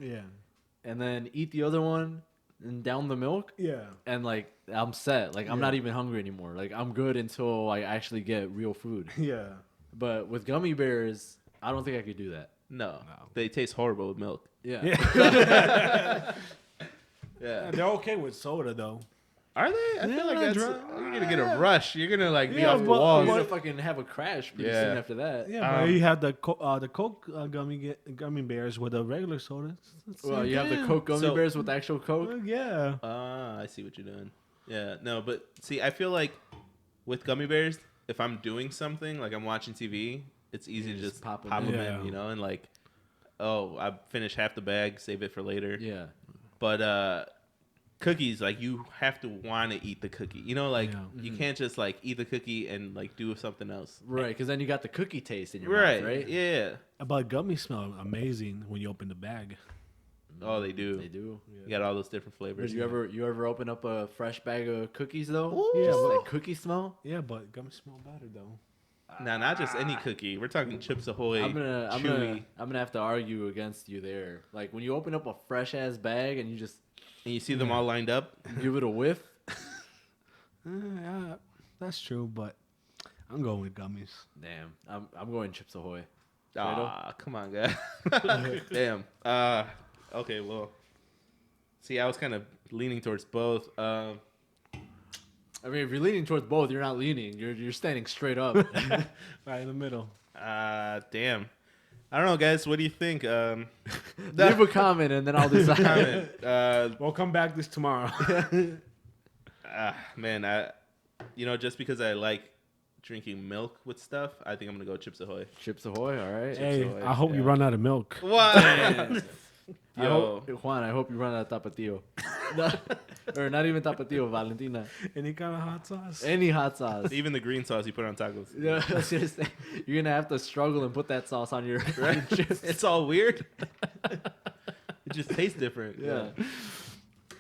and then eat the other one and down the milk, and like I'm set. Like I'm not even hungry anymore. Like I'm good until I actually get real food. But with gummy bears, I don't think I could do that. No. They taste horrible with milk. Yeah, they're okay with soda though. Are they? I feel like that's you're gonna get a rush. You're gonna like be Yeah, off the but- walls. You're gonna fucking have a crash pretty soon after that. Yeah, but you have the Coke gummy bears with a regular soda. Well, you have the Coke gummy bears with actual Coke. Yeah. I see what you're doing. Yeah, no, but see, I feel like with gummy bears, if I'm doing something like I'm watching TV, it's easy to just pop them in, you know, and like, oh, I finished half the bag, save it for later. Yeah. But cookies, like you have to want to eat the cookie, you know, like you can't just like eat the cookie and like do something else, right? Because then you got the cookie taste in your mouth, right? Yeah. But gummies smell amazing when you open the bag. Oh, they do. They do. You got all those different flavors. You ever open up a fresh bag of cookies though? Yeah, Just but that cookie smell. Yeah, but gummies smell better though. Nah, not just any cookie. We're talking Chips Ahoy. I'm gonna have to argue against you there. Like when you open up a fresh ass bag and you see them all lined up, give it a whiff. Yeah, that's true, but I'm going with gummies. Damn, I'm going Chips Ahoy. Come on, guy. Damn. Okay, well. See, I was kind of leaning towards both. I mean, if you're leaning towards both, you're not leaning. You're standing straight up, right in the middle. Damn. I don't know, guys. What do you think? Leave a comment and then I'll decide. We'll come back this tomorrow. Man, just because I like drinking milk with stuff, I think I'm gonna go Chips Ahoy. Chips Ahoy, all right. Hey, Ahoy. I hope you run out of milk. What? Juan, I hope you run out of Tapatio. Or not even Tapatio, Valentina. Any kind of hot sauce? Any hot sauce. Even the green sauce you put on tacos. Yeah, seriously. You're going to have to struggle and put that sauce on your chips. It's all weird. It just tastes different. Yeah.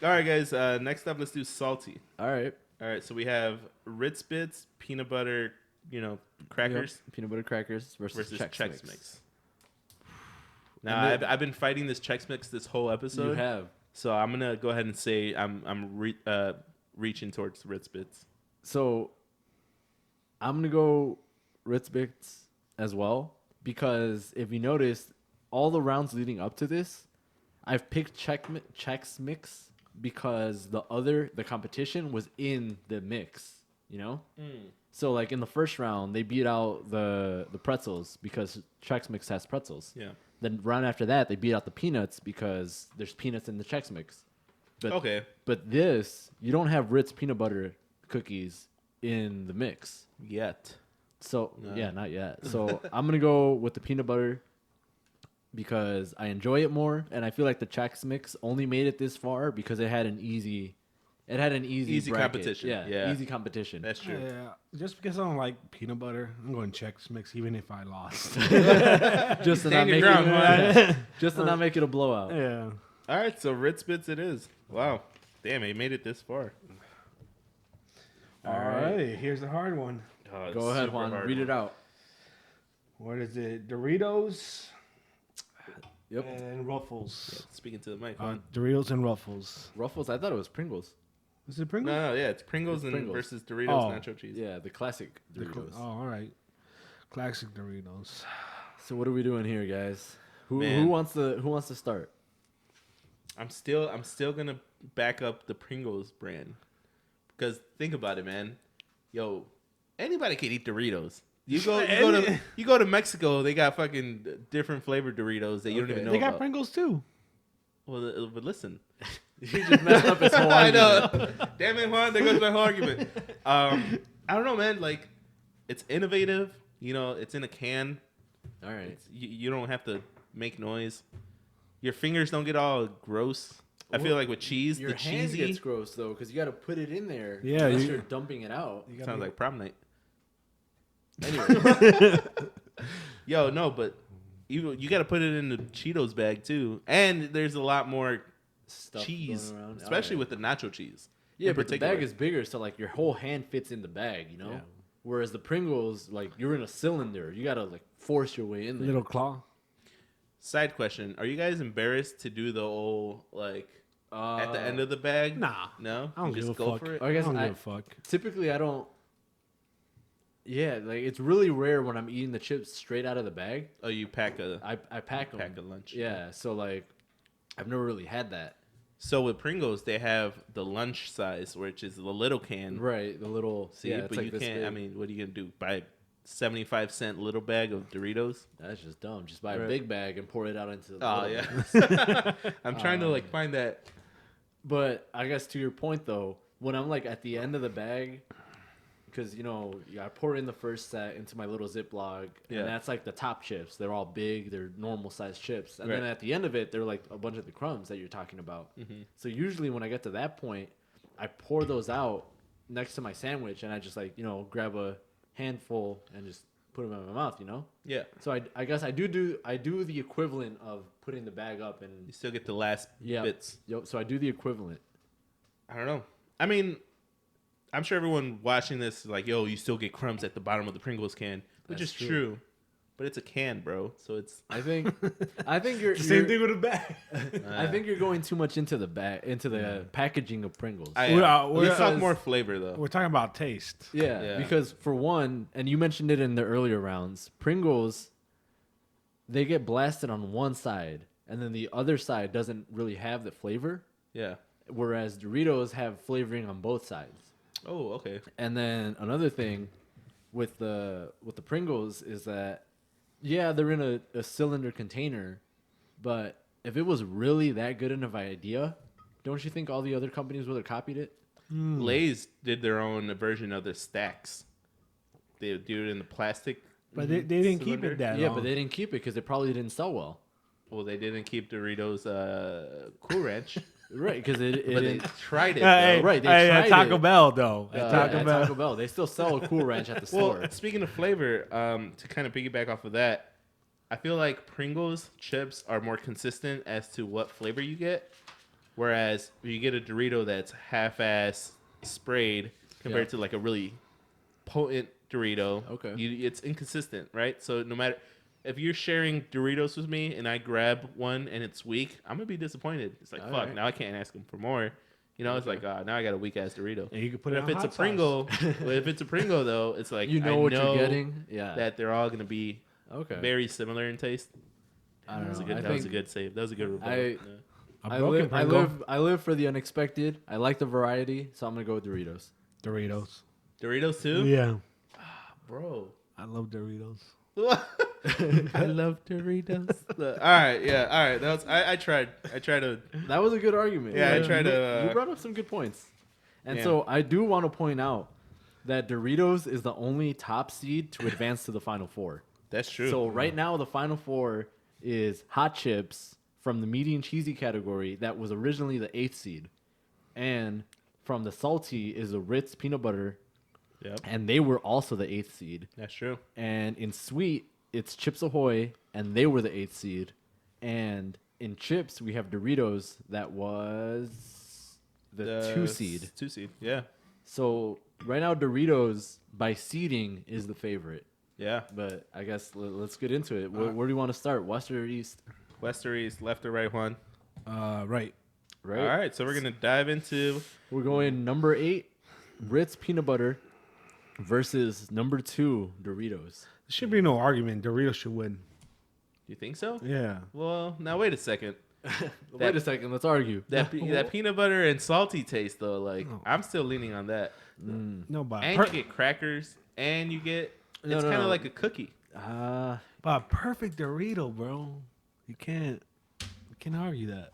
All right, guys. Next up, let's do salty. All right. So we have Ritz Bits, peanut butter, crackers. Yep. Peanut butter crackers versus Chex Mix. Now, I've been fighting this Chex Mix this whole episode. You have. So I'm gonna go ahead and say I'm reaching towards Ritz Bits. So I'm gonna go Ritz Bits as well because if you noticed, all the rounds leading up to this, I've picked Chex Mix because the competition was in the mix. you know? So like in the first round, they beat out the pretzels because Chex Mix has pretzels. Yeah. Then round after that, they beat out the peanuts because there's peanuts in the Chex Mix. But this, you don't have Ritz peanut butter cookies in the mix Yet. So yeah, not yet. So I'm gonna go with the peanut butter because I enjoy it more, and I feel like the Chex Mix only made it this far because it had an easy bracket. Competition. Yeah, easy competition. That's true. Yeah, just because I don't like peanut butter, I'm going Chex Mix even if I lost. Just to Stand your ground, just to not make it a blowout. Yeah. All right, so Ritz Bits it is. Wow. Damn, he made it this far. All right, here's the hard one. Oh, Go ahead, Juan. Read it out. What is it? Doritos. Yep. And Ruffles. Yeah, speaking to the mic. Juan. Doritos and Ruffles. Ruffles. I thought it was Pringles. Is it Pringles? No, yeah, it's Pringles versus Doritos nacho cheese. Yeah, the classic Doritos. Oh, all right. Classic Doritos. So what are we doing here, guys? Who Man. wants to start? I'm still gonna back up the Pringles brand because think about it, man. Yo, anybody can eat Doritos. You go to Mexico, they got fucking different flavored Doritos that you don't even know They got about. Pringles too. Well, but listen, You just messed up his whole I argument. know. Damn it, Juan. There goes my whole argument. I don't know, man. Like, it's innovative. You know, it's in a can. All right. You don't have to make noise. Your fingers don't get all gross. I feel like with cheese, Your the hand cheesy gets gross though because you got to put it in there. Yeah, unless you're dumping it out. sounds like prom night. Anyway, Yo, no, but you got to put it in the Cheetos bag too, and there's a lot more stuff cheese, going around. especially All right. with the nacho cheese. Yeah, in but the particular. bag is bigger, so like your whole hand fits in the bag, you know. Yeah. Whereas the Pringles, like you're in a cylinder, you gotta like force your way in there. Little claw. Side question: are you guys embarrassed to do the old like at the end of the bag? Nah. No, I don't You give just a go fuck. for it. I guess I don't I- give a fuck. Typically, I don't. Yeah, like it's really rare when I'm eating the chips straight out of the bag. Oh, you pack a I pack them. pack a lunch. Yeah, so like, I've never really had that. So with Pringles, they have the lunch size, which is the little can. Right, the little. See, yeah, it's but like you this can't. big. I mean, what are you gonna do? Buy a 75-cent little bag of Doritos? That's just dumb. Just buy a Right. big bag and pour it out into the. Oh little yeah. bag. I'm trying to like find that. But I guess to your point though, when I'm like at the end of the bag, because I pour in the first set into my little Ziploc, Yeah. and that's like the top chips. They're all big, they're normal sized chips, and then Right. at the end of it, they're like a bunch of the crumbs that you're talking about. Mm-hmm. So usually when I get to that point, I pour those out next to my sandwich, and I just like grab a handful and just put them in my mouth. Yeah. So I guess I do the equivalent of putting the bag up and You still get the last bits. Yep. So I do the equivalent. I don't know. I mean, I'm sure everyone watching this is like, yo, you still get crumbs at the bottom of the Pringles can, which That's is true. true. But it's a can, bro. So it's I think you're Same thing with a bag. I think you're going too much into the packaging of Pringles. Let's talk Because- more flavor though. We're talking about taste. Yeah. Because for one, and you mentioned it in the earlier rounds, Pringles, they get blasted on one side, and then the other side doesn't really have the flavor. Yeah. Whereas Doritos have flavoring on both sides. Oh, okay. And then another thing with the Pringles is that, yeah, they're in a cylinder container, but if it was really that good of an idea, don't you think all the other companies would have copied it? Lay's did their own version of the stacks. They do it in the plastic. But they didn't keep cylinder. it that Yeah, long. but they didn't keep it because it probably didn't sell well. Well, they didn't keep Doritos Cool Ranch, Right, because it but they didn't. tried it. Hey, though. Right, they hey, tried at Taco it. Bell though. At Yeah, Taco at Bell. Taco Bell, they still sell a Cool Ranch at the store. Well, speaking of flavor, to kind of piggyback off of that, I feel like Pringles chips are more consistent as to what flavor you get, whereas if you get a Dorito that's half-ass sprayed compared Yeah. to like a really potent Dorito, Okay. it's inconsistent, right? So no matter if you're sharing Doritos with me and I grab one and it's weak, I'm gonna be disappointed. It's like All fuck, right. now I can't ask them for more. It's like now I got a weak ass Dorito. And you can put But it if on it's a hot sauce. Pringle, if it's a Pringle though, it's like You know I what know you're getting. Yeah. that they're all gonna be Okay. very similar in taste. I don't know. That was a good save. That was a good rebuttal. I- A I broken live, Pringle. I live for the unexpected. I like the variety, so I'm gonna go with Doritos. Doritos. Doritos too? Yeah. Bro. I love Doritos. I love Doritos. All right, yeah, all right. That was I tried to. That was a good argument. Yeah, I Like, tried to. You brought up some good points, and Yeah. so I do want to point out that Doritos is the only top seed to advance to the Final Four. That's true. So right now the Final Four is Hot Chips from the meaty and cheesy category that was originally the 8th seed, and from the salty is the Ritz peanut butter. Yep. And they were also the 8th seed. That's true. And in sweet, it's Chips Ahoy, and they were the 8th seed. And in chips, we have Doritos, that was the 2 seed. 2 seed, yeah. So right now, Doritos, by seeding, is the favorite. Yeah. But I guess let's get into it. Where do you want to start, west or east? West or east, left or right, Juan? Right. Right. All right, so we're going to dive into... We're going number 8, Ritz Peanut Butter, versus number 2, Doritos. There should be no argument. Doritos should win. You think so? Yeah. Well, now wait a second. Wait a second, let's argue. That peanut butter and salty taste, though, like, I'm still leaning on that. No, but And you get crackers, and you get... It's kind of like a cookie. but perfect Dorito, bro. You can't argue that.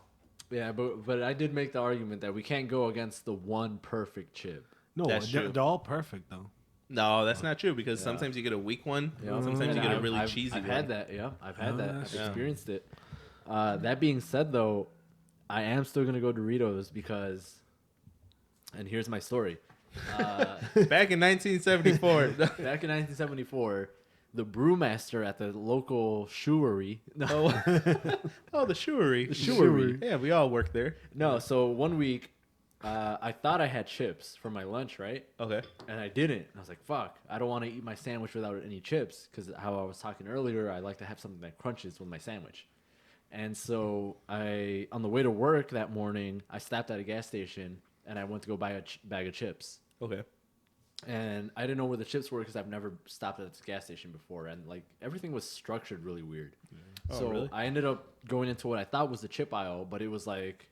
Yeah, but I did make the argument that we can't go against the one perfect chip. No, they're all perfect though. No, that's not true because sometimes you get a weak one. Yeah. Sometimes you get a really cheesy I've one. had that. Yeah, I've had that. I've Yeah. experienced it. That being said, though, I am still gonna go Doritos because, and here's my story. Back in 1974. Back in 1974, the brewmaster at the local shoery. No, Oh, the shoery. the shoery. Yeah, we all work there. No, so one week, I thought I had chips for my lunch, right? Okay. And I didn't. I was like, fuck, I don't want to eat my sandwich without any chips because how I was talking earlier, I like to have something that crunches with my sandwich. And so on the way to work that morning, I stopped at a gas station and I went to go buy a bag of chips. Okay. And I didn't know where the chips were because I've never stopped at a gas station before. And like everything was structured really weird. Oh, So really? I ended up going into what I thought was the chip aisle, but it was like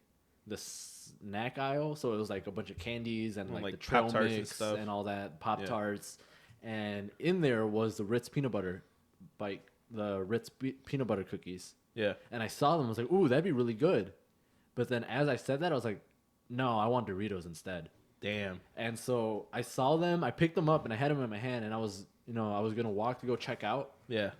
the snack aisle. So it was like a bunch of candies and like the trail Pop-Tarts and mix stuff. and all that, Pop-Tarts. And in there was the Ritz peanut butter, like the Ritz peanut butter cookies. Yeah. And I saw them. I was like, ooh, that'd be really good. But then as I said that, I was like, no, I want Doritos instead. Damn. And so I saw them, I picked them up, and I had them in my hand, and I was going to walk to go check out. Yeah.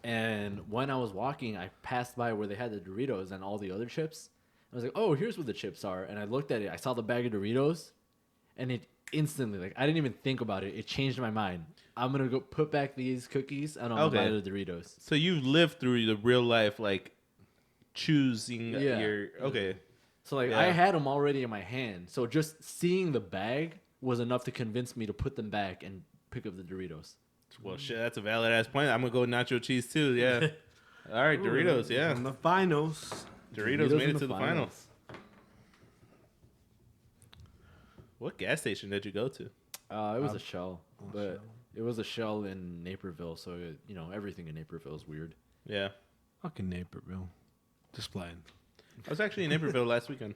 And when I was walking, I passed by where they had the Doritos and all the other chips. I was like, oh, here's what the chips are. And I looked at it. I saw the bag of Doritos, and it instantly, like, I didn't even think about it. It changed my mind. I'm going to go put back these cookies, and I'm going to buy the Doritos. So you lived through the real life, like, choosing Yeah. your... Okay. So, like, Yeah. I had them already in my hand. So just seeing the bag was enough to convince me to put them back and pick up the Doritos. Well, shit, that's a valid-ass point. I'm going to go nacho cheese, too. Yeah. All right, Doritos, yeah. In the finals. Doritos made in it to the finals. What gas station did you go to? It was a Shell, but it was a Shell in Naperville. So, everything in Naperville is weird. Yeah. Fucking Naperville. Just playing. I was actually in Naperville last weekend.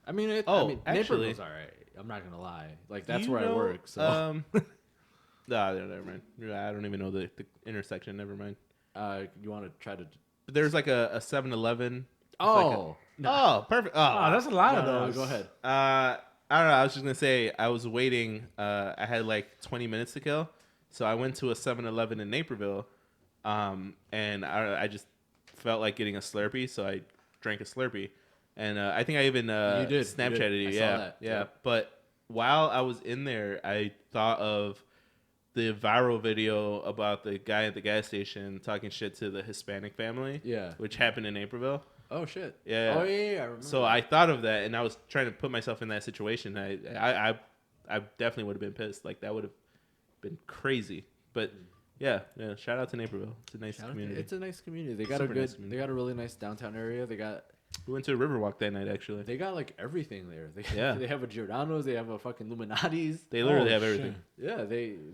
I mean, actually, Naperville's all right. I'm not going to lie. Like, that's You where I know, work. So, Nah, never mind. I don't even know the intersection. Never mind. you want to try to... But there's like a 7-Eleven. Oh! Oh, perfect. Oh, that's a lot of No, those. go ahead. I don't know. I was just going to say, I was waiting. I had like 20 minutes to kill. So I went to a 7-Eleven in Naperville. And I just felt like getting a Slurpee. So I drank a Slurpee. And I think I even You did. Snapchatted you. I saw Yeah. that. Yeah. Yeah. But while I was in there, I thought of the viral video about the guy at the gas station talking shit to the Hispanic family. Yeah. Which happened in Naperville. Oh, shit. Yeah. Oh, yeah, I remember. So I thought of that, and I was trying to put myself in that situation. I definitely would have been pissed. Like, that would have been crazy. But yeah, shout out to Naperville. It's a nice community. It's a nice community. They got Super a good. nice community. They got a really nice downtown area. We went to a Riverwalk that night, actually. They got like everything there. Yeah. They have a Giordano's. They have a fucking Illuminati's. They literally have shit. everything. Yeah.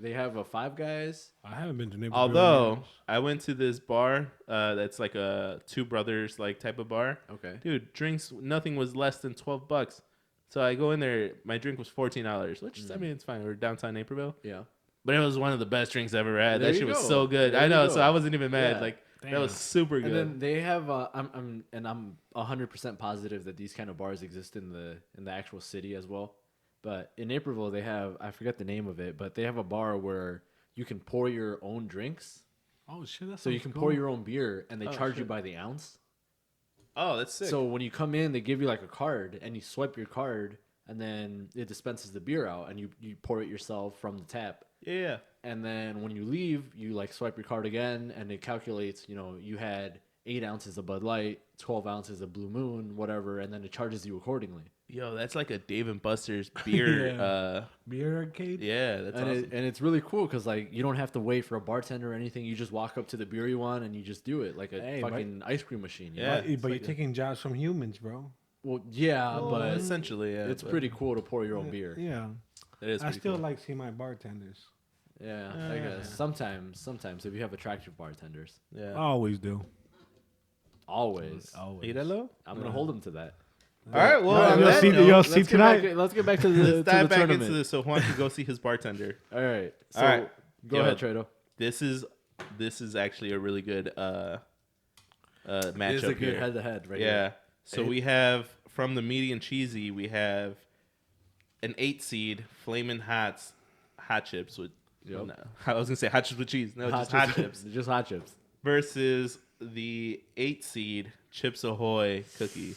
They have a Five Guys. I haven't been to Naperville. Although I went to this bar that's like a Two Brothers like type of bar. Okay. Dude, drinks, nothing was less than $12. So I go in there. My drink was $14, which is, I mean, it's fine. We're downtown Naperville. Yeah. But it was one of the best drinks I've ever had. There that you shit was go. so good. There I you know, go. so I wasn't even mad. Yeah. Like Damn. that was super good. And then they have I'm 100% positive that these kind of bars exist in the actual city as well. But in Naperville they have, I forget the name of it, but they have a bar where you can pour your own drinks. Oh shit! That's So you can pour your own beer and they Oh, charge you shit. by the ounce. Oh, that's sick. So when you come in, they give you like a card and you swipe your card and then it dispenses the beer out and you pour it yourself from the tap. yeah. And then when you leave, you like swipe your card again and it calculates, you had 8 ounces of Bud Light, 12 ounces of Blue Moon, whatever, and then it charges you accordingly. Yo, that's like a Dave and Buster's beer. Yeah. Beer arcade. Yeah, that's And awesome. and it's really cool because like you don't have to wait for a bartender or anything. You just walk up to the beer you want and you just do it like a Hey, fucking ice cream machine. You Yeah. know? But it's you're like taking jobs from humans, bro. Well, yeah, Well, but essentially, yeah. it's but pretty cool to pour your own beer. Yeah. It is I pretty still cool. like seeing my bartenders. Yeah, I guess sometimes if you have attractive bartenders, Yeah. I always do. always. Always. Irelo? I'm gonna hold them to that. All right. Well, Well, on you'll that see- note, you'll Let's see get tonight. back- let's get back to the let's to dive the back tournament. into this so Juan can go see his bartender. All right. So All right. go Yo, ahead, Tredo. This is actually a really good matchup It is a good here. head-to-head right Yeah. here. So we have from the medium cheesy, we have an 8 seed Flamin' hot chips with. Yep. No, I was gonna say hot chips with cheese. No, just hot chips. Just hot chips. Versus the 8 seed Chips Ahoy cookie.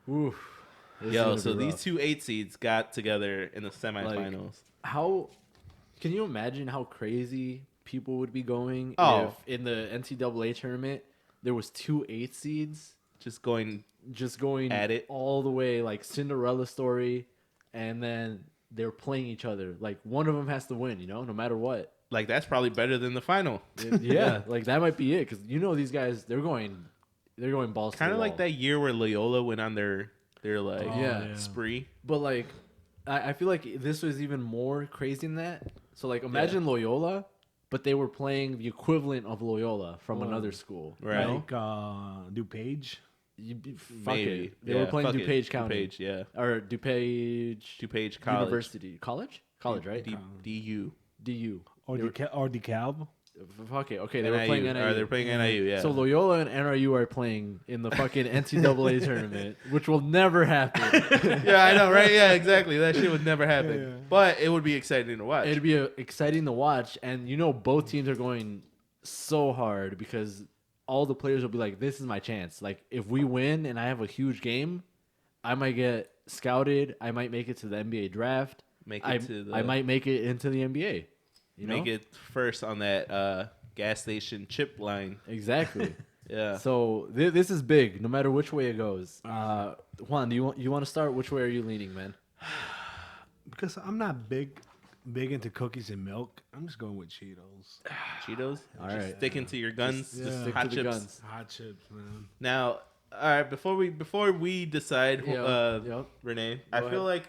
Oof. This is Yo, gonna so be these rough. two 8 seeds got together in the semifinals. How can you imagine how crazy people would be going Oh. if in the NCAA tournament there was 2 8 seeds Just going. just going At it. all the way like Cinderella story, and then they're playing each other. Like one of them has to win, no matter what. Like that's probably better than the final. Yeah, like that might be it because these guys they're going balls. Kind of like that year where Loyola went on their like Oh, Yeah. spree. But like, I feel like this was even more crazy than that. So like, imagine Loyola, but they were playing the equivalent of Loyola from another school. Right. You know? Like DuPage. Fuck Maybe. it. They were playing fuck it. DuPage County. DuPage, yeah. Or DuPage DuPage College. University. College, right? DU. DU. Or They were- DeKalb. Fuck it. Okay, they were playing NIU. Or they're playing NIU, yeah. So Loyola and NRU are playing in the fucking NCAA tournament, which will never happen. yeah, I know, right? Yeah, exactly. That shit would never happen. Yeah. But it would be exciting to watch. It'd be exciting to watch, and both teams are going so hard because all the players will be like, "This is my chance. Like, if we win and I have a huge game, I might get scouted. I might make it to the NBA draft. I might make it into the NBA. Make it first on that gas station chip line. Exactly. Yeah. So this is big, no matter which way it goes. Juan, do you want to start? Which way are you leaning, man? Because I'm not big into cookies and milk. I'm just going with Cheetos. Cheetos. All Just right. sticking to your guns. Just Just stick hot to the chips. guns. Hot chips, man. Now, all right. Before we decide, Yep. Renee, I Go feel ahead.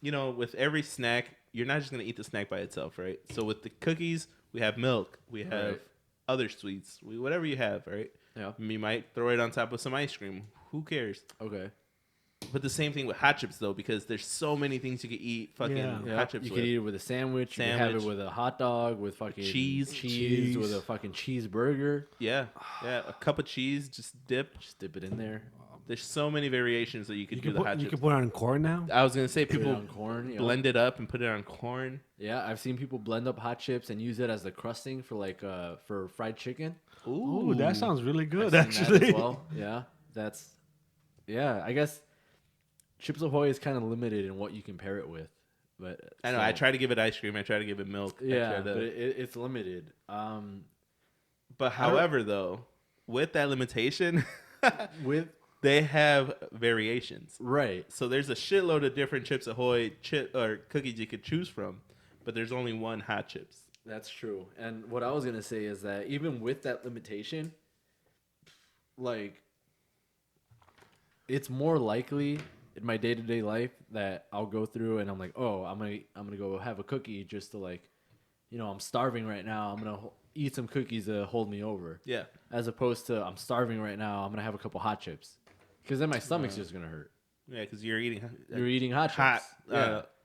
like with every snack, you're not just gonna eat the snack by itself, right? So with the cookies, we have milk, we have Right. other sweets, whatever you have, right? Yeah. You might throw it on top of some ice cream. Who cares? Okay. But the same thing with hot chips though, because there's so many things you could eat fucking Yeah. hot chips You with. could eat it with a sandwich. You could have it Sandwich. with a hot dog, with fucking Cheese. Cheese. with a fucking cheeseburger. Yeah, a cup of cheese, just dip. Just dip it in there. There's so many variations that you could You do can the hot put, you chips. can put it on corn now. I was gonna say Put it people on corn. blend it up and put it on corn. Yeah, I've seen people blend up hot chips and use it as the crusting for like for fried chicken. Ooh, that sounds really I've good. seen Actually, that as well. Yeah, I guess Chips Ahoy is kind of limited in what you can pair it with, but I know. I try to give it ice cream. I try to give it milk. I Yeah, try to- but it's limited. but however, though, with that limitation, With they have variations. right, So there's a shitload of different Chips Ahoy or cookies you could choose from, but there's only one hot chips. that's true. And what I was gonna say is that even with that limitation, like, it's more likely in my day-to-day life that I'll go through and I'm like, oh, I'm gonna go have a cookie just to like, I'm starving right now. I'm gonna eat some cookies to hold me over. Yeah. As opposed to I'm starving right now. I'm gonna have a couple hot chips, because then my stomach's just gonna hurt. Yeah, because you're eating hot chips.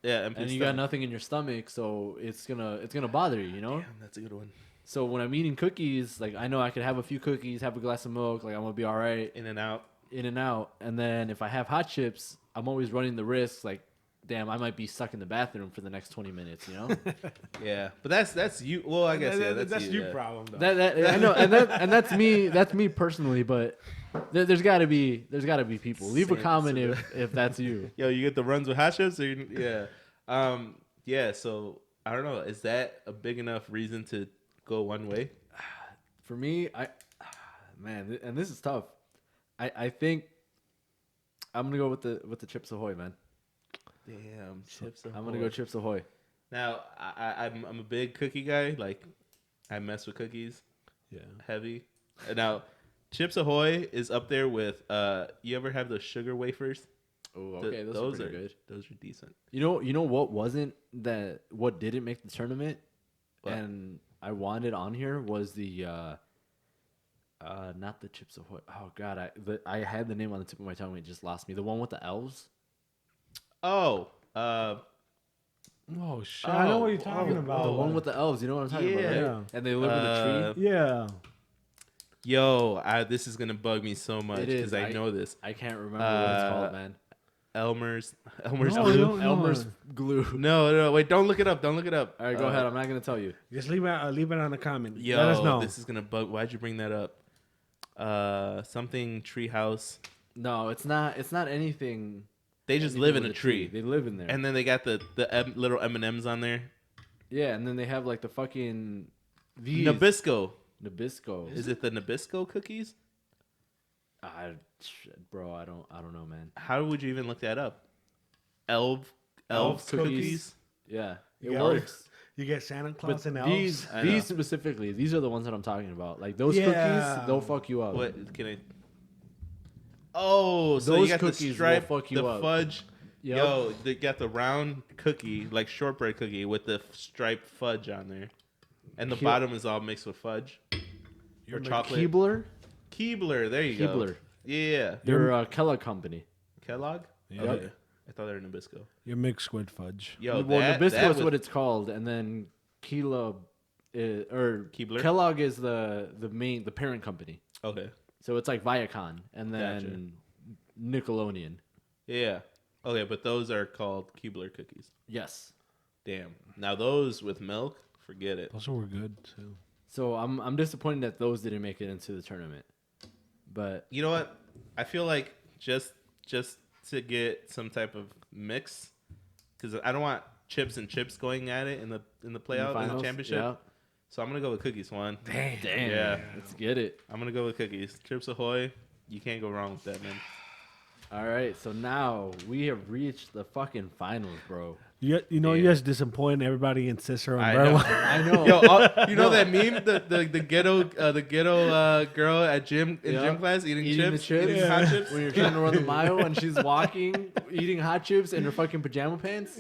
yeah, and you got nothing in your stomach, so it's gonna bother you. Damn, that's a good one. So when I'm eating cookies, like I know I could have a few cookies, have a glass of milk, like I'm gonna be all right. In and out. And then if I have hot chips, I'm always running the risk, like, damn, I might be stuck in the bathroom for the next 20 minutes, you know? Yeah, but that's you. Well, I guess that's your problem, though. I know, and that's me. That's me personally, but there's got to be people. Leave a comment if that's you. Yo, you get the runs with hot chips, yeah, yeah. So I don't know. Is that a big enough reason to go one way? For me, man, and this is tough. I think I'm gonna go with the Chips Ahoy, man. Damn, Chips Ahoy. I'm gonna go Chips Ahoy. Now I'm a big cookie guy. Like I mess with cookies. Yeah. Heavy. Now Chips Ahoy is up there with you ever have those sugar wafers? Oh, okay, those are good. Those are decent. You know what didn't make the tournament? What? And I wanted on here was the not the Chips Ahoy. Oh god, I had the name on the tip of my tongue. It just lost me. The one with the elves. Oh, oh shit! I know what you're talking about. The one with the elves. You know what I'm talking about, right? Yeah. And they live in a tree. Yeah. Yo, this is gonna bug me so much because I know this. I can't remember what it's called, man. Elmer's No, glue. Elmer's glue. No, wait, don't look it up. Don't look it up. All right, go ahead. I'm not gonna tell you. Just leave it on the comment. Yo, Let us know. This is gonna bug. Why'd you bring that up? Something treehouse. No, it's not. It's not anything. They just live in a tree. They live in there. And then they got the little M&Ms on there. Yeah, and then they have like the fucking Nabisco. Nabisco. Is it the Nabisco cookies? Bro, I don't know, man. How would you even look that up? Elves cookies? Yeah, it Yeah. works. You get Santa Claus and These elves. these specifically, these are the ones that I'm talking about. Like those Yeah. cookies, they'll fuck you up. What can I? Oh, so Those you got the cookies will stripe, fuck you the up. fudge. Yep. Yo, they got the round cookie, like shortbread cookie, with the striped fudge on there, and the bottom is all mixed with fudge or chocolate. Keebler, there you go. Keebler. Yeah. They're a Kellogg company. Kellogg? Yeah. Okay. I thought they were Nabisco. You're mixed squid fudge. Yo, Well, Nabisco that is was- what it's called, and then Keebler Keebler? Kellogg is the parent company. Okay. So it's like Viacom, and then Nickelodeon. Yeah. Okay, but those are called Keebler cookies. Yes. Damn. Now those with milk, forget it. Those were good too. So I'm disappointed that those didn't make it into the tournament. But You know what? I feel like just to get some type of mix, because I don't want chips and chips going at it in the playoff in the finals, championship. yeah. So I'm gonna go with cookies. Juan. Damn. Yeah. Let's get it. I'm gonna go with cookies. Chips Ahoy. You can't go wrong with that, man. All right. So now we have reached the fucking finals, bro. You Yeah. you just disappoint everybody in Cicero I and know. Berlin. I know. Yo, you know that meme, the ghetto girl at gym class eating chips, the chips. eating hot chips. When you're trying to run the mile and she's walking, eating hot chips in her fucking pajama pants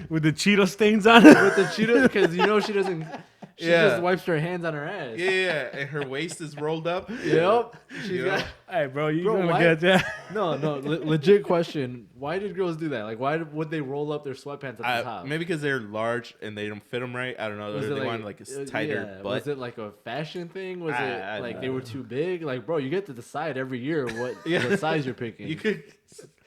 With the Cheeto stains on it. with the Cheetos, because you know she doesn't. She Yeah. just wipes her hands on her ass. Yeah, and her waist is rolled up. Yep. She's You got. know? Hey, bro, you Bro, gonna why- get that? No, legit question. Why did girls do that? Like, why would they roll up their sweatpants at the top? Maybe because they're large and they don't fit them right. I don't know. Was They it want like a tighter butt. Was it like a fashion thing? Was I it like don't they were too big? Like, bro, you get to decide every year what size you're picking. You could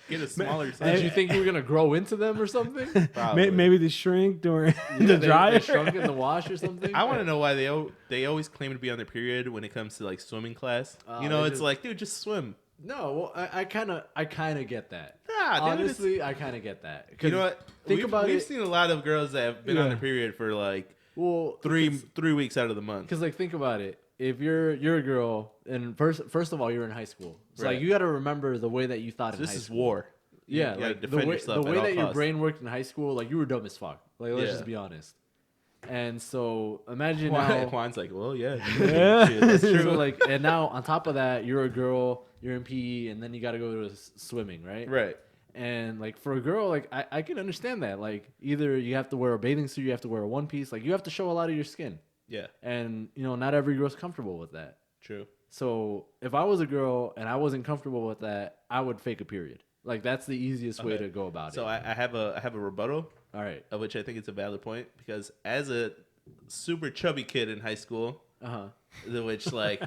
get a smaller Did size. you think you were gonna grow into them or something? Probably. Maybe they shrink during the they dryer. shrunk in the wash or something. I want to know why they always claim to be on their period when it comes to like swimming class. Oh, It's just- like, dude, just swim. No, well, I kind of get that. Nah, dude, Honestly, I kind of get that. you know what? Think about we've it. seen a lot of girls that have been on Yeah. their period for like Well, 3 weeks out of the month. Because like think about it. If you're a girl and first of all you're in high school, so Right. like you got to remember the way that you thought in This hay is school. war. Yeah, You gotta like defend yourself the at way all that your costs. brain worked in high school, like you were dumb as fuck. Like let's Yeah. just be honest. And so imagine Juan, now. Juan's like, well, yeah, Yeah. shit, that's true. So like, and now on top of that, you're a girl, you're in PE, and then you got to go to swimming, right? Right. And like for a girl, like I can understand that. Like either you have to wear a bathing suit, you have to wear a one piece, like you have to show a lot of your skin. Yeah. And not every girl's comfortable with that. True. So if I was a girl and I wasn't comfortable with that, I would fake a period. Like that's the easiest way to go about it. So I have a rebuttal. All right. Of which I think it's a valid point because as a super chubby kid in high school, which like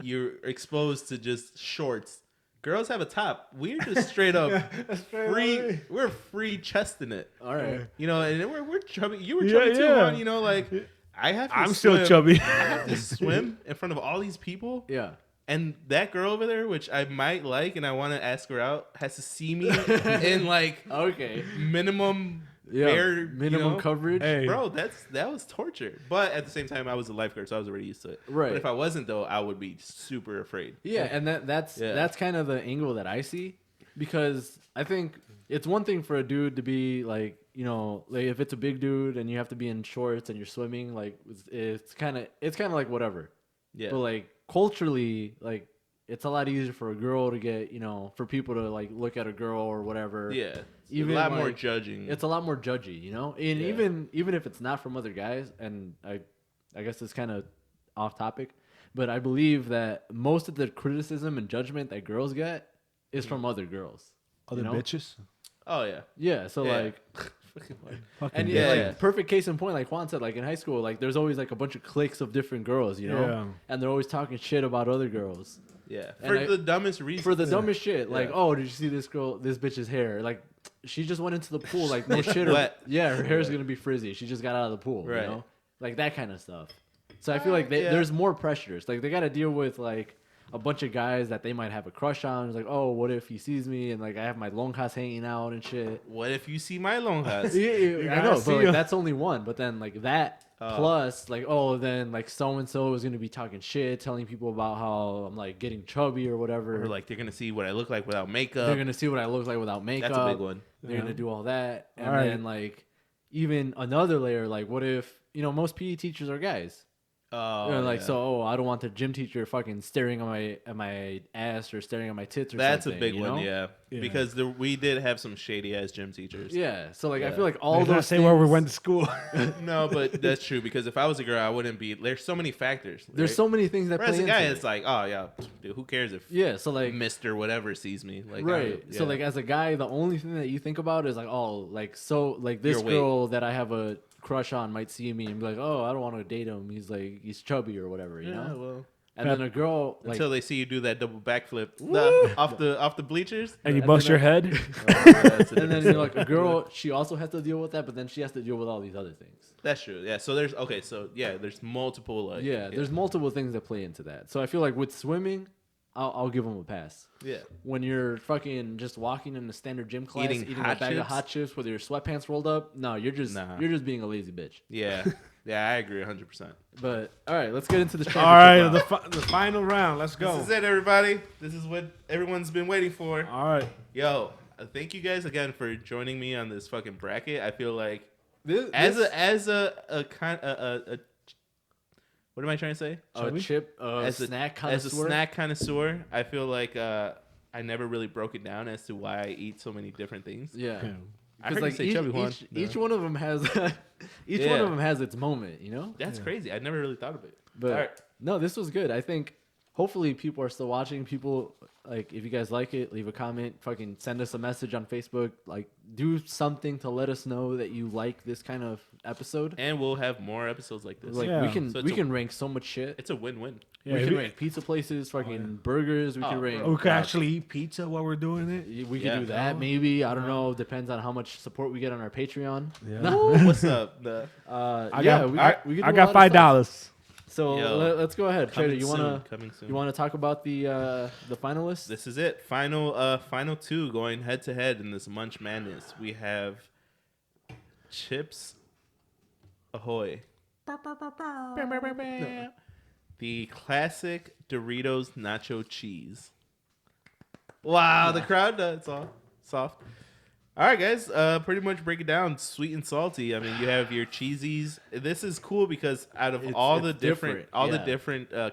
you're exposed to just shorts. Girls have a top. We're just straight up free. We're free chesting it. All right. You know, and we're chubby. You were chubby too, man. You know, like I have to I'm swim. still chubby. I have to swim in front of all these people. Yeah. And that girl over there, which I might like and I want to ask her out, has to see me in like minimum minimum coverage. Hey. Bro, that was torture. But at the same time, I was a lifeguard, so I was already used to it. Right. But if I wasn't, though, I would be super afraid. Yeah, and that's kind of the angle that I see, because I think it's one thing for a dude to be like, you know, like if it's a big dude and you have to be in shorts and you're swimming, like it's kind of like whatever. Yeah. But like culturally, like it's a lot easier for a girl to get, you know, for people to like look at a girl or whatever. Yeah. Even a lot like, more judging. It's a lot more judgy, you know? And even if it's not from other guys, and I guess it's kind of off topic, but I believe that most of the criticism and judgment that girls get is from other girls. Other bitches? Oh, yeah. Yeah, so like and like perfect case in point, like Juan said, like in high school, like there's always like a bunch of cliques of different girls, you know? And they're always talking shit about other girls. Yeah. For the dumbest reason. For the dumbest shit. Like, oh, did you see this bitch's hair? Like, she just went into the pool, like, no shit. Her hair's going to be frizzy. She just got out of the pool, you know? Like, that kind of stuff. So I feel like there's more pressures. Like, they got to deal with, like, a bunch of guys that they might have a crush on. It's like, oh, what if he sees me and, like, I have my longhas hanging out and shit. What if you see my longhas? I know, but, like, that's only one. But then, like, that... Plus, like, oh, then, like, so-and-so is going to be talking shit, telling people about how I'm, like, getting chubby or whatever. Or, like, they're going to see what I look like without makeup. They're going to see what I look like without makeup. That's a big one. They're going to do all that. And then, like, even another layer, like, what if, you know, most PE teachers are guys. Oh, you know, like, so, I don't want the gym teacher fucking staring at my ass or staring at my tits or something. That's a big one, yeah. Because we did have some shady ass gym teachers. Yeah, so like I feel like all those things... where we went to school. No, but that's true, because if I was a girl, I wouldn't be. There's so many factors. Right? There's so many things that play into it. As a guy, it's like, oh yeah, dude, who cares if so like Mr. Whatever sees me, like So like as a guy, the only thing that you think about is like, oh, like so like this girl that I have a crush on might see me and be like, oh, I don't want to date him. He's chubby or whatever, you know. Well. And then a girl until they see you do that double backflip off the bleachers, and you bust your head. And then, you know, like a girl, she also has to deal with that, but then she has to deal with all these other things. That's true. Yeah. So there's there's multiple. There's multiple things that play into that. So I feel like with swimming, I'll give them a pass. Yeah. When you're fucking just walking in a standard gym class, eating a bag of hot chips with your sweatpants rolled up, no, you're just being a lazy bitch. Yeah. Yeah, I agree 100%. But all right, let's get into the all right, the final round. Let's go. This is it, everybody. This is what everyone's been waiting for. All right. Yo, thank you guys again for joining me on this fucking bracket. I feel like what am I trying to say? As a snack connoisseur, I feel like I never really broke it down as to why I eat so many different things. Yeah. Because like each one of them has one of them has its moment, you know. That's crazy. I never really thought of it. But no, this was good. I think hopefully people are still watching. People, like, if you guys like it, leave a comment. Fucking send us a message on Facebook. Like, do something to let us know that you like this kind of episode. And we'll have more episodes like this. Like we can rank so much shit. It's a win-win. Yeah, we can rank pizza places, fucking burgers. We can rank. We could actually eat pizza while we're doing it. We can do that. Maybe, I don't know. Depends on how much support we get on our Patreon. Yeah. What's up? I got $5. So let's go ahead. Trader, you wanna talk about the finalists? This is it. Final two going head to head in this Munch Madness. We have Chips Ahoy. The classic Doritos nacho cheese. Wow, the crowd, it's all soft. All right, guys, pretty much break it down. Sweet and salty. I mean, you have your cheesies. This is cool because out of all the different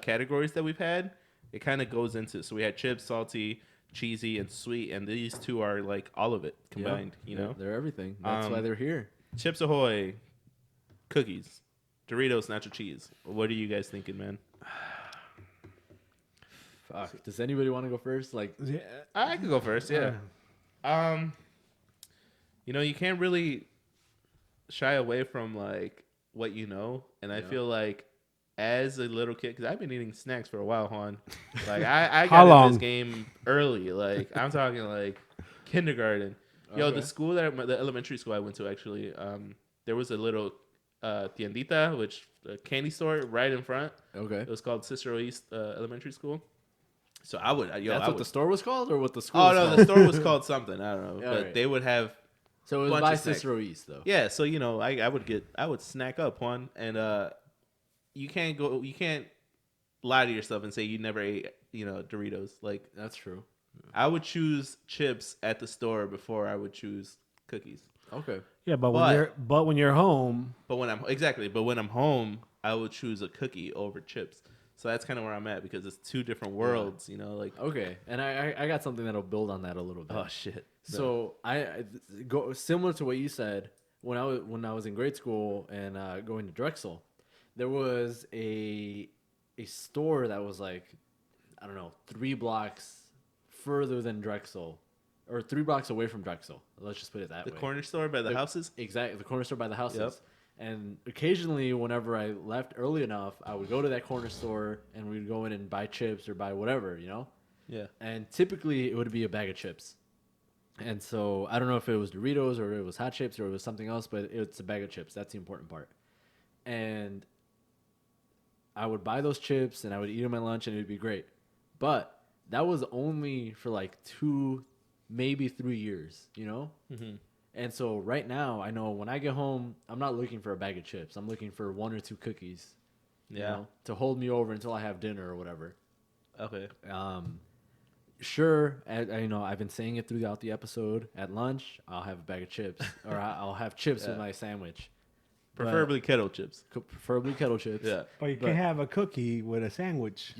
categories that we've had, it kind of goes into. So we had chips, salty, cheesy, and sweet, and these two are like all of it combined. You know, they're everything. That's why they're here. Chips Ahoy, cookies, Doritos nacho cheese. What are you guys thinking, man? Fuck. Does anybody want to go first? Like, I can go first. Yeah. You can't really shy away from like what you know, and I feel like as a little kid, because I've been eating snacks for a while, Juan. Like I got into this game early. Like I'm talking like kindergarten. Yo, the school the elementary school I went to actually, there was a little tiendita, which a candy store right in front. Okay. It was called Cicero East Elementary School. So the store was called, or what the school? Oh no, the store was called something. I don't know, but they would have. So it was by Cicero East, though. Yeah, so I would snack up one, and you can't lie to yourself and say you never ate Doritos. Like that's true. I would choose chips at the store before I would choose cookies. Okay. Yeah, but when you're home. But when I'm home, I would choose a cookie over chips. So that's kind of where I'm at because it's two different worlds, like. Okay, and I got something that'll build on that a little bit. Oh shit! So I go similar to what you said when I was in grade school and going to Drexel, there was a store that was like, I don't know, 3 blocks further than Drexel, or 3 blocks away from Drexel. Let's just put it that way. The corner store by the houses. Exactly, the corner store by the houses. Yep. And occasionally, whenever I left early enough, I would go to that corner store and we'd go in and buy chips or buy whatever, Yeah. And typically, it would be a bag of chips. And so I don't know if it was Doritos or it was hot chips or it was something else, but it's a bag of chips. That's the important part. And I would buy those chips and I would eat them at lunch and it would be great. But that was only for like 2, maybe 3 years, Mm-hmm. And so right now, I know when I get home, I'm not looking for a bag of chips. I'm looking for 1 or 2 cookies, to hold me over until I have dinner or whatever. Okay. Sure, I've been saying it throughout the episode. At lunch, I'll have a bag of chips, or I'll have chips with my sandwich. Preferably kettle chips. Preferably kettle chips. Yeah. But you can't have a cookie with a sandwich.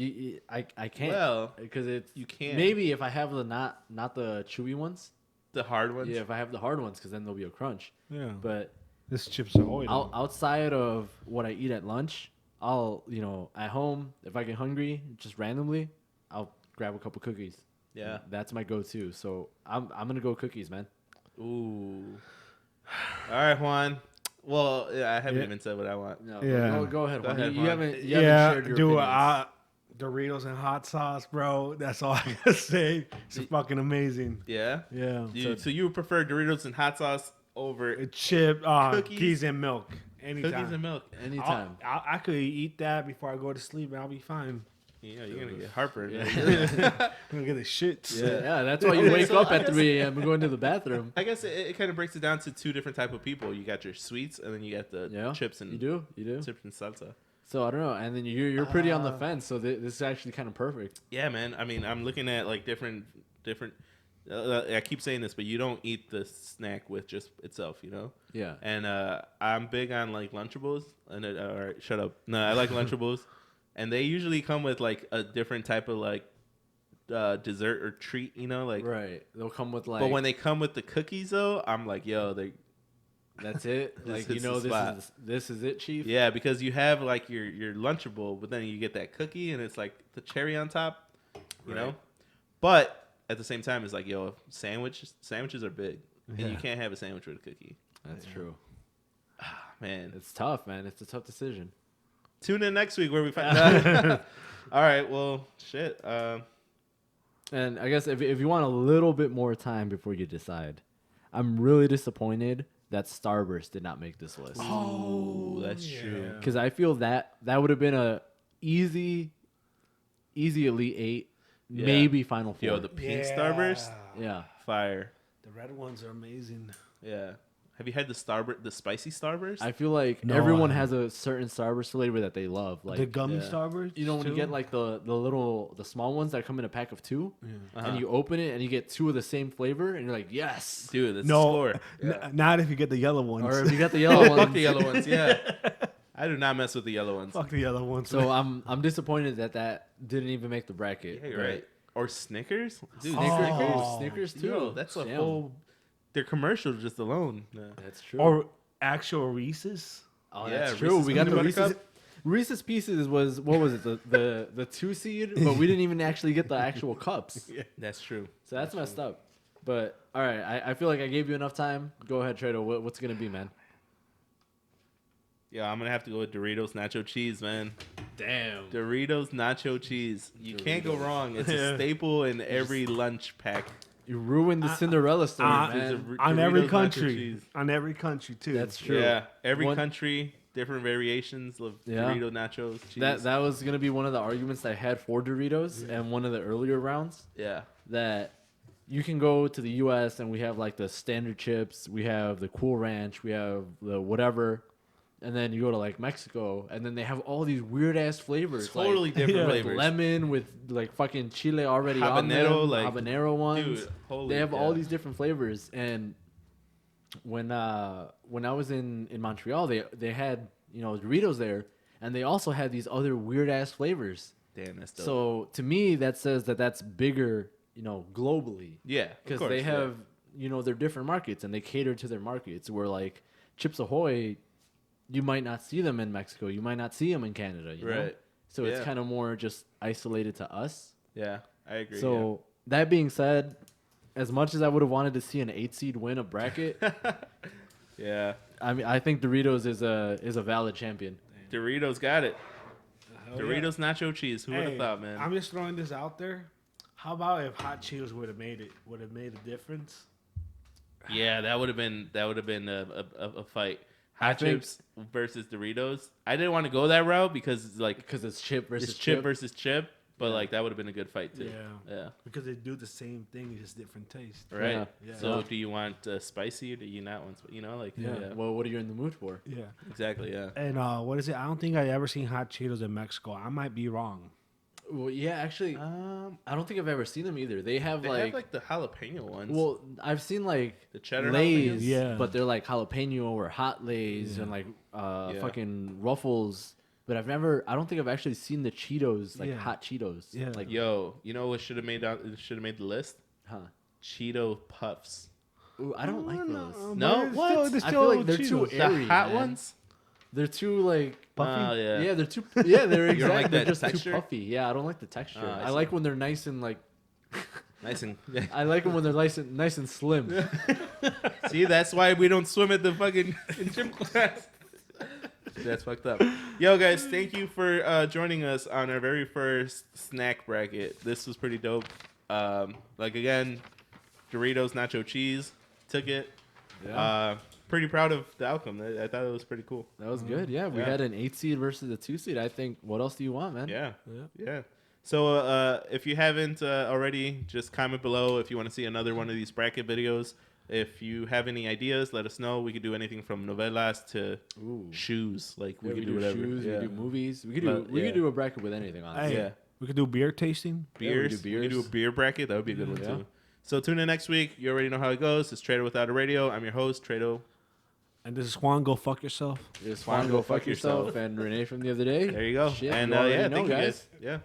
I can't. Well, because you can. Maybe if I have the not the chewy ones. The hard ones? Yeah, if I have the hard ones, because then there'll be a crunch. Yeah. But this chips are oil. Outside of what I eat at lunch, I'll, at home, if I get hungry, just randomly, I'll grab a couple cookies. Yeah. That's my go-to. So I'm going to go cookies, man. Ooh. All right, Juan. Well, I haven't even said what I want. No, yeah. Go ahead, Juan. Juan. You haven't shared your opinions. Doritos and hot sauce, bro. That's all I gotta say. It's fucking amazing. Yeah? Yeah. So you would prefer Doritos and hot sauce over a chip, cookies and milk. Anytime. Cookies and milk. Anytime. I could eat that before I go to sleep and I'll be fine. Yeah, you're going to get heartburn. Yeah. I'm going to get the shits. Yeah, that's why you wake up at 3 a.m. and go into the bathroom. I guess it kind of breaks it down to 2 different type of people. You got your sweets and then you got the chips and You do. chips and salsa. So I don't know, and then you're pretty on the fence. So this is actually kind of perfect. Yeah, man. I mean, I'm looking at like different. I keep saying this, but you don't eat the snack with just itself, Yeah. And I'm big on like Lunchables. And all right, shut up. No, I like Lunchables, and they usually come with like a different type of like dessert or treat, like right. They'll come with like. But when they come with the cookies, though, I'm like, yo, that's it. Like this is it, Chief. Yeah, because you have like your Lunchable, but then you get that cookie and it's like the cherry on top, you know. But at the same time, it's like, yo, sandwiches are big, and you can't have a sandwich with a cookie. That's true. Man, it's tough, man. It's a tough decision. Tune in next week where we find out. All right, well, shit. And I guess if you want a little bit more time before you decide, I'm really disappointed that Starburst did not make this list. Oh, that's true. Because I feel that would have been a easy Elite 8, maybe Final 4. Yo, the pink Starburst? Yeah. Fire. The red ones are amazing. Yeah. Have you had the spicy Starburst? I feel like everyone has a certain Starburst flavor that they love. Like the gummy Starburst? You know, when you get like the small ones that come in a pack of 2, and you open it and you get 2 of the same flavor, and you're like, yes. Dude, that's a score. Not if you get the yellow ones. Or if you got the yellow ones. Fuck the yellow ones, yeah. I do not mess with the yellow ones. Fuck the yellow ones. So I'm disappointed that didn't even make the bracket. Yeah, you're right. Or Snickers? Dude, Snickers too. Yo, that's a whole... Their commercial just alone. Yeah. That's true. Or actual Reese's. Oh, yeah, that's true. We got the Reese's. Reese's Pieces was, what was it, the 2 seed, but we didn't even actually get the actual cups. That's true. So that's messed up. But all right, I feel like I gave you enough time. Go ahead, Treto. What's gonna be, man? Yeah, I'm gonna have to go with Doritos Nacho Cheese, man. Damn. Doritos Nacho Cheese. You can't go wrong. It's a staple in every lunch pack. You ruined the Cinderella story, man. On every Doritos Nacho country. Cheese. On every country, too. That's true. Yeah, every country, different variations of Dorito Nachos cheese. That was gonna be one of the arguments I had for Doritos and one of the earlier rounds. Yeah. That you can go to the U.S. and we have like the standard chips, we have the Cool Ranch, we have the whatever. And then you go to like Mexico, and then they have all these weird ass flavors, Totally like, different like flavors. Lemon with like fucking chile already Habanero, on them, like, habanero ones. Dude, they have all these different flavors. And when I was in Montreal, they had Doritos there, and they also had these other weird ass flavors. Damn, that's dope. So to me, that says that that's bigger, globally. Yeah, because they have their different markets, and they cater to their markets. Where like Chips Ahoy, you might not see them in Mexico. You might not see them in Canada. You know? So it's kind of more just isolated to us. Yeah, I agree. So that being said, as much as I would have wanted to see an 8 seed win a bracket, yeah, I mean, I think Doritos is a valid champion. Doritos got it. Doritos Nacho Cheese. Who would have thought, man? I'm just throwing this out there. How about if Hot Cheetos would have made it? Would have made a difference? Yeah, that would have been a fight. Hot Chips versus Doritos. I didn't want to go that route because it's chip versus chip versus chip, but like that would have been a good fight too. Yeah. Because they do the same thing, just different taste. Right. Yeah. So do you want spicy or do you not want? Well, what are you in the mood for? Yeah. Exactly. Yeah. And what is it? I don't think I ever seen Hot Cheetos in Mexico. I might be wrong. Well, yeah, actually, I don't think I've ever seen them either. They have like the jalapeno ones. Well, I've seen like the cheddar Lay's, jalapenos? but they're like jalapeno or hot Lay's and like fucking Ruffles. But I don't think I've actually seen the Cheetos, like hot Cheetos. Yeah. Like, yo, you know what should have made the list? Huh? Cheeto Puffs. Ooh, I don't like those. No, what? I feel like they're too airy. The hot man. ones. They're too like puffy. Yeah. they're too. Yeah, they're exactly. You don't like they're that just texture? too puffy. Yeah, I don't like the texture. I I see. like when they're nice and like. Nice and. I like them when they're nice and slim. See, that's why we don't swim at the fucking gym class. That's fucked up. Yo, guys, thank you for joining us on our very first snack bracket. This was pretty dope. Again, Doritos Nacho Cheese took it. Yeah. Pretty proud of the outcome. I thought it was pretty cool. That was good. Yeah, we had an 8 seed versus a 2 seed. I think. What else do you want, man? Yeah. So if you haven't already, just comment below if you want to see another one of these bracket videos. If you have any ideas, let us know. We could do anything from novelas to shoes. Like we could do whatever. Shoes, we could do movies. We could do a bracket with anything on it. Hey, we could do beer tasting. Beers. We could do a beer bracket. That would be a good one too. So tune in next week. You already know how it goes. It's TretoWithOutARadio. I'm your host, Treto. And this is Juan. Go fuck yourself. It's Juan. Go fuck yourself. And Renee from the other day. There you go. Shit, and you already thank know, you guys. Yeah.